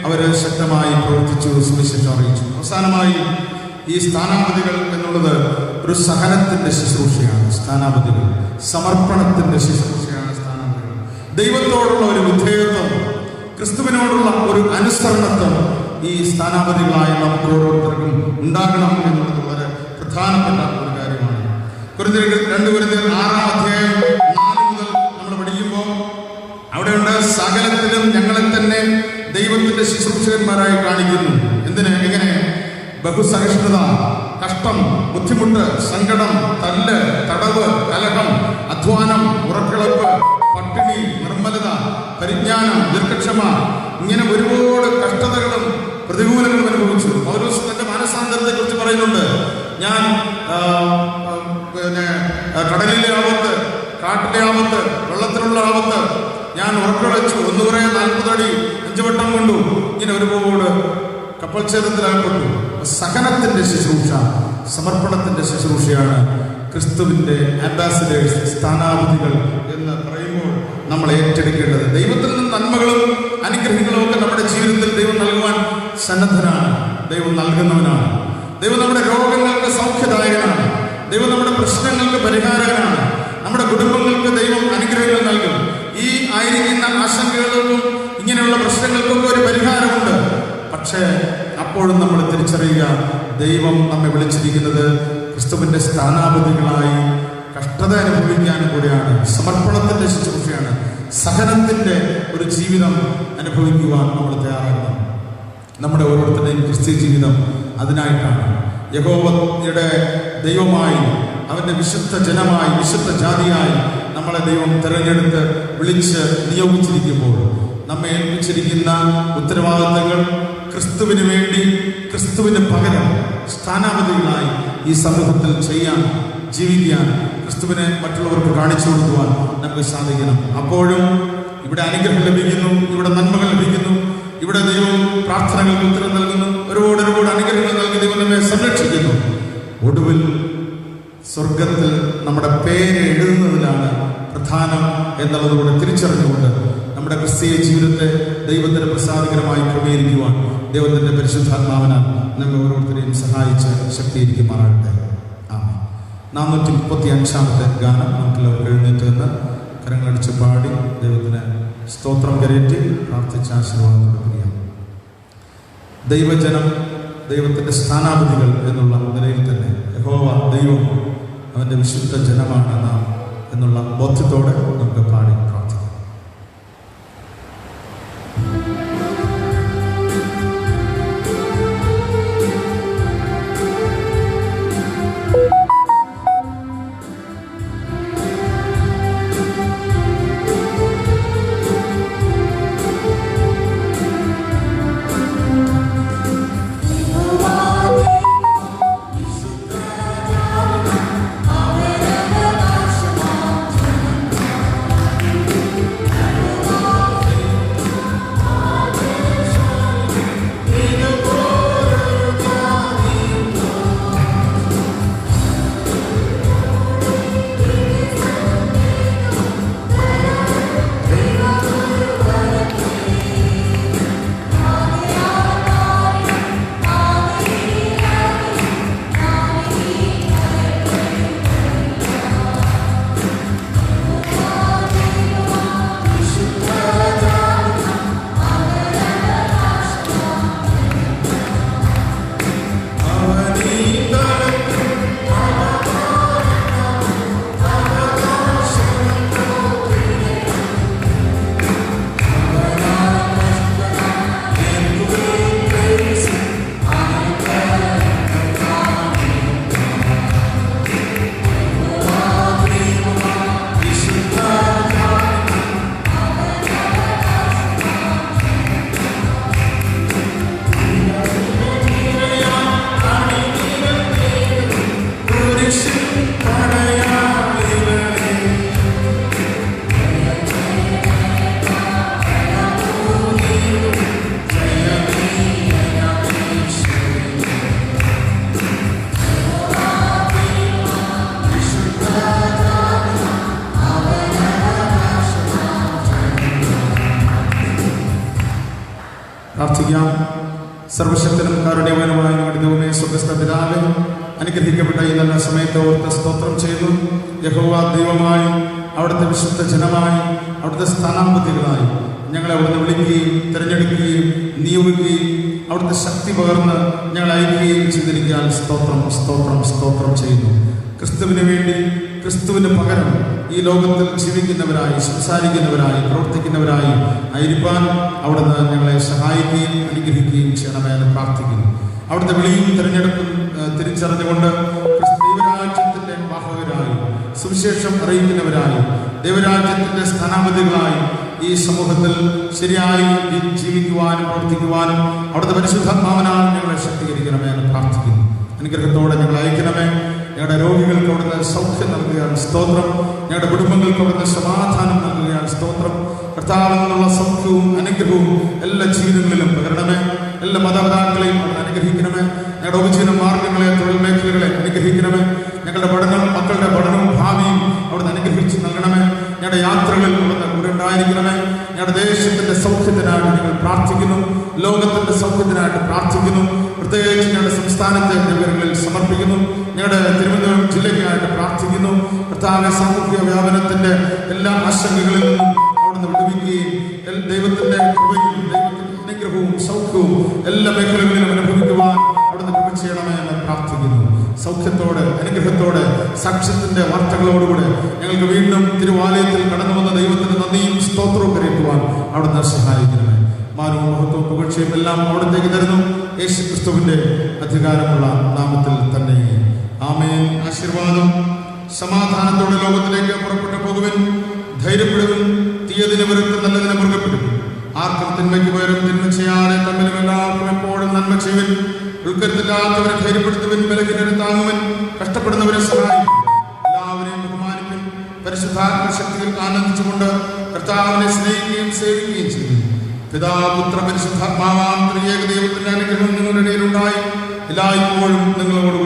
അവർ ശക്തമായി പ്രവർത്തിച്ചു, സുവിശേഷം അറിയിച്ചു. അവസാനമായി ഈ സ്ഥാനാപതികൾ എന്നുള്ളത് ഒരു സഹനത്തിന്റെ ശുശ്രൂഷയാണ്. സ്ഥാനാപതികൾ സമർപ്പണത്തിന്റെ ശുശ്രൂഷയാണ്. സ്ഥാനാപതികൾ ദൈവത്തോടുള്ള ഒരു വിധേയത്വം, ക്രിസ്തുവിനോടുള്ള ഒരു അനുസരണത്വം ഈ സ്ഥാനാപതികളായ നമുക്ക് ഓരോരുത്തർക്കും ഉണ്ടാകണം എന്നുള്ളത് വളരെ പ്രധാനപ്പെട്ട ഒരു കാര്യമാണ്. 2 കൊരിന്ത്യർ 6:4 മുതൽ നമ്മൾ പഠിക്കുമ്പോൾ അവിടെയുണ്ട്, സകലത്തിലും ഞങ്ങളെ തന്നെ ദൈവത്തിന്റെ ശുശ്രൂഷകന്മാരായി കാണിക്കുന്നു. എങ്ങനെ? ബഹുസഹിഷ്ണുത, കഷ്ടം, ബുദ്ധിമുട്ട്, സങ്കടം, തല്ല്, തടവ്, കലഹം, അധ്വാനം, ഉറക്കിളപ്പ്, പട്ടിണി, നിർമ്മലത, പരിജ്ഞാനം, ദീർഘക്ഷമ, ഇങ്ങനെ ഒരുപാട് കഷ്ടതകളും പ്രതികൂലങ്ങളും അനുഭവിച്ചു. പൗലോസ് തന്റെ മാനസാന്തരത്തെ കുറിച്ച് പറയുന്നുണ്ട്. ഞാൻ കടലിലെ ആപത്ത്, കാട്ടിലെ ആപത്ത്, വെള്ളത്തിലുള്ള ആപത്ത്, ഞാൻ ഉറക്കിളച്ചു, 140 അടി 5 വട്ടം കൊണ്ടു, ഇങ്ങനെ ഒരുപാട് കപ്പൽ ഛേദത്തിലാക്കപ്പെട്ടു. സഹനത്തിന്റെ ശുശ്രൂഷ, സമർപ്പണത്തിന്റെ ശുശ്രൂഷയാണ് ക്രിസ്തുവിന്റെ അംബാസിഡേഴ്സ്, സ്ഥാനാപതികൾ എന്ന് പറയുമ്പോൾ നമ്മൾ ഏറ്റെടുക്കേണ്ടത്. ദൈവത്തിൽ നിന്ന് നന്മകളും അനുഗ്രഹങ്ങളും ഒക്കെ നമ്മുടെ ജീവിതത്തിൽ ദൈവം നൽകുവാൻ സന്നദ്ധനാണ്. ദൈവം നൽകുന്നവനാണ്. ദൈവം നമ്മുടെ രോഗങ്ങൾക്ക് സൗഖ്യദായകനാണ്. ദൈവം നമ്മുടെ പ്രശ്നങ്ങൾക്ക് പരിഹാരകനാണ്. നമ്മുടെ കുടുംബങ്ങൾക്ക് ദൈവം അനുഗ്രഹങ്ങൾ നൽകും. ഈ ആയിരിക്കുന്ന ആശങ്കകൾക്കും ഇങ്ങനെയുള്ള പ്രശ്നങ്ങൾക്കൊക്കെ ഒരു പരിഹാരമുണ്ട്. പക്ഷേ അപ്പോഴും നമ്മൾ തിരിച്ചറിയുക, ദൈവം നമ്മെ വിളിച്ചിരിക്കുന്നത് ക്രിസ്തുവിന്റെ സ്ഥാനാപതികളായി കഷ്ടത അനുഭവിക്കാനും കൂടെയാണ്. സമർപ്പണത്തിന്റെ ശുശ്രൂഷയാണ്. സഹനത്തിന്റെ ഒരു ജീവിതം അനുഭവിക്കുവാൻ നമ്മൾ തയ്യാറാകണം. നമ്മുടെ ഓരോരുത്തരുടെയും ക്രിസ്ത്യ ജീവിതം അതിനായിട്ടാണ്. യഹോവയുടെ ദൈവമായി, അവന്റെ വിശുദ്ധ ജനമായി, വിശുദ്ധ ജാതിയായി നമ്മളെ ദൈവം തിരഞ്ഞെടുത്ത് വിളിച്ച് നിയോഗിച്ചിരിക്കുമ്പോൾ നമ്മെ ഏൽപ്പിച്ചിരിക്കുന്ന ഉത്തരവാദിത്തങ്ങൾ ക്രിസ്തുവിന് വേണ്ടി, ക്രിസ്തുവിന് പകരം സ്ഥാനാപതികളായി ഈ സമൂഹത്തിൽ ചെയ്യാൻ, ജീവിക്കാൻ, ക്രിസ്തുവിനെ മറ്റുള്ളവർക്ക് കാണിച്ചു കൊടുക്കുവാൻ നമുക്ക് സാധിക്കണം. അപ്പോഴും ഇവിടെ അനുഗ്രഹം ലഭിക്കുന്നു, ഇവിടെ നന്മകൾ ലഭിക്കുന്നു, ഇവിടെ ദൈവം പ്രാർത്ഥനകൾക്ക് ഉത്തരം നൽകുന്നു, ഒരുപാട് അനുഗ്രഹങ്ങൾ നൽകി ദൈവം നമ്മെ സംരക്ഷിക്കുന്നു. ഒടുവിൽ സ്വർഗത്തിൽ നമ്മുടെ പേര് എഴുതുന്നതിലാണ് പ്രധാനം എന്നുള്ളതുകൂടെ തിരിച്ചറിഞ്ഞുകൊണ്ട് നമ്മുടെ ക്രിസ്തീയ ജീവിതത്തെ ദൈവത്തിന് പ്രസാദകരമായി ക്രമീകരിക്കുവാൻ ദൈവത്തിൻ്റെ പരിശുദ്ധാത്മാവിനാൽ നമ്മെ ഓരോരുത്തരെയും സഹായിച്ച് ശക്തീകരിക്കുമാറാകട്ടെ. 435-ാമത്തെ ഗാനം നമുക്കെല്ലാവരും എഴുന്നേറ്റ് നിന്ന് കരങ്ങളടിച്ച് പാടി ദൈവത്തിന് സ്തോത്രം കരേറ്റി പ്രാർത്ഥിച്ച ആശീർവാദം കൊടുക്കുകയാണ്. ദൈവജനം ദൈവത്തിൻ്റെ സ്ഥാനാപതികൾ എന്നുള്ള നിലയിൽ തന്നെ യഹോവ ദൈവം അവൻ്റെ വിശുദ്ധ ജനമാണ് നാം എന്നുള്ള ബോധ്യത്തോടെ നമുക്ക് പാടി പ്രാർത്ഥിക്കാം. പ്രാർത്ഥിക്കാം. സർവശക്തനും കാരുണ്യവാനുമായ ഞങ്ങളുടെ ദൈവമേ, സ്വർഗ്ഗസ്ഥ പിതാവേ, അനുഗ്രഹിക്കപ്പെട്ട ഈ നല്ല സമയത്ത് ഓർത്ത് സ്തോത്രം ചെയ്യുന്നു. യഹോവ ദൈവമായി, അവിടുത്തെ വിശുദ്ധ ജനമായി, അവിടുത്തെ സ്ഥാനാപതികളായി ഞങ്ങളെ അവിടുന്ന് വിളിക്കുകയും തിരഞ്ഞെടുക്കുകയും നിയോഗിക്കുകയും അവിടുത്തെ ശക്തി പകർന്ന് ഞങ്ങളെ അയക്കുകയും ചെയ്തിരിക്കാൻ സ്തോത്രം സ്തോത്രം സ്തോത്രം ചെയ്യുന്നു. ക്രിസ്തുവിന് വേണ്ടി, ക്രിസ്തുവിന് പകരം ഈ ലോകത്തിൽ ജീവിക്കുന്നവരായി, സംസാരിക്കുന്നവരായി, പ്രവർത്തിക്കുന്നവരായി ആയിരിക്കാൻ അവിടുന്ന് ഞങ്ങളെ സഹായിക്കുകയും അനുഗ്രഹിക്കുകയും ചെയ്യണമെന്ന് പ്രാർത്ഥിക്കുന്നു. അവിടുത്തെ വിളിയും തിരഞ്ഞെടുപ്പും തിരിച്ചറിഞ്ഞുകൊണ്ട് ദൈവരാജ്യത്തിൻ്റെ വാഹകരായി, സുവിശേഷം അറിയിക്കുന്നവരായി, ദൈവരാജ്യത്തിൻ്റെ സ്ഥാനാപതികളായി ഈ സമൂഹത്തിൽ ശരിയായി ജീവിക്കുവാനും പ്രവർത്തിക്കുവാനും അവിടുത്തെ പരിശുദ്ധാത്മാവിനാൽ ഞങ്ങളെ ശക്തീകരിക്കണമെന്ന് പ്രാർത്ഥിക്കുന്നു. അനുഗ്രഹത്തോടെ ഞങ്ങൾ അയക്കണമേ. ഞങ്ങളുടെ രോഗികൾക്ക് അവിടുന്ന് സൗഖ്യം നൽകുകയാണ് സ്തോത്രം. ഞങ്ങളുടെ കുടുംബങ്ങൾക്ക് അവിടുന്ന് സമാധാനം നൽകുകയാണ് സ്തോത്രം. കർത്താവിൽ നിന്നുള്ള സൗഖ്യവും അനുഗ്രഹവും എല്ലാ ജീവിതങ്ങളിലും പകരണമേ. എല്ലാ മാതാപിതാക്കളെയും അവിടെ അനുഗ്രഹിക്കണമേ. ഞങ്ങളുടെ ഉപജീവന മാർഗങ്ങളെ, തൊഴിൽ മേഖലകളെ അനുഗ്രഹിക്കണമേ. ഞങ്ങളുടെ പഠനം, മക്കളുടെ പഠനവും ഭാവിയും അവിടുന്ന് അനുഗ്രഹിച്ച് നൽകണമേ. ഞങ്ങളുടെ യാത്രകളിൽ അവിടുന്ന് കൂടെ ഉണ്ടായിരിക്കണമേ. ഞങ്ങളുടെ ദേശത്തിന്റെ സൗഖ്യത്തിനായിട്ട് ഞങ്ങൾ പ്രാർത്ഥിക്കുന്നു. ലോകത്തിന്റെ സൗഖ്യത്തിനായിട്ട് പ്രാർത്ഥിക്കുന്നു. പ്രത്യേകിച്ച് ഞങ്ങളുടെ സംസ്ഥാനത്തെ വിവരങ്ങളിൽ സമർപ്പിക്കുന്നു. ഞങ്ങളുടെ തിരുവനന്തപുരം ജില്ലയ്ക്കായിട്ട് പ്രാർത്ഥിക്കുന്നു. കർത്താവെ, സാമൂഹിക വ്യാപനത്തിന്റെ എല്ലാ ആശങ്കകളിൽ നിന്നും അവിടുന്ന് വിടുവിക്കുകയും ദൈവത്തിന്റെ കൃപയും ദൈവത്തിന്റെ അനുഗ്രഹവും സൗഖ്യവും എല്ലാ മേഖലകളിലും അനുഭവിക്കുവാൻ അവിടുന്ന് കൃപ ചെയ്യണമേ എന്ന് പ്രാർത്ഥിക്കുന്നു. സൗഖ്യത്തോടെ, അനുഗ്രഹത്തോടെ, സാക്ഷ്യത്തിന്റെ വാർത്തകളോടുകൂടെ ഞങ്ങൾക്ക് വീണ്ടും തിരുവാലയത്തിൽ കടന്നു വന്ന ദൈവത്തിന് നന്ദിയും സ്തോത്രവും കരയറ്റുവാൻ അവിടുന്ന് സഹായിക്കണമേ. മാനവും മഹത്വവും പുകഴ്ചയും എല്ലാം അവിടത്തേക്ക് തരുന്നു. യേശു ക്രിസ്തുവിന്റെ അധികാരമുള്ള നാമത്തിൽ തന്നെ ആമേൻ. ആശീർവാദം. സമാധാനത്തോടെ ലോകത്തിലേക്ക് പുറപ്പെട്ടു പോകുവിൻ. ധൈര്യപ്പെടുവിൻ. തീയതിനെ വെറുത്ത് നല്ലതിനെ മുറുകപ്പെടും. ആർക്കും തിന്മയ്ക്ക് പകരം തിന്മ ചെയ്യാതെ തമ്മിലും എല്ലാവർക്കും എപ്പോഴും നന്മ ചെയ്യുവിൻ. ഉൾക്കരുത്തില്ലാത്തവരെ ധൈര്യപ്പെടുത്തുവിൻ. ബലഹീനരെ താങ്ങുവിൻ. കഷ്ടപ്പെടുന്നവരെ സഹായിക്കും. എല്ലാവരെയും ബഹുമാനിക്കും. പരിശുദ്ധാത്മ ശക്തിയിൽ ആനന്ദിച്ചുകൊണ്ട് കർത്താവിനെ സ്നേഹിക്കുകയും സേവിക്കുകയും ചെയ്യും. പിതാപുത്ര പരിശുദ്ധാത്മാവാം ത്രിയേക ദൈവത്തിന്റെ അനുഗ്രഹം നിങ്ങളുടെ ഇടയിലുണ്ടായി എല്ലായ്പ്പോഴും നിങ്ങളോട്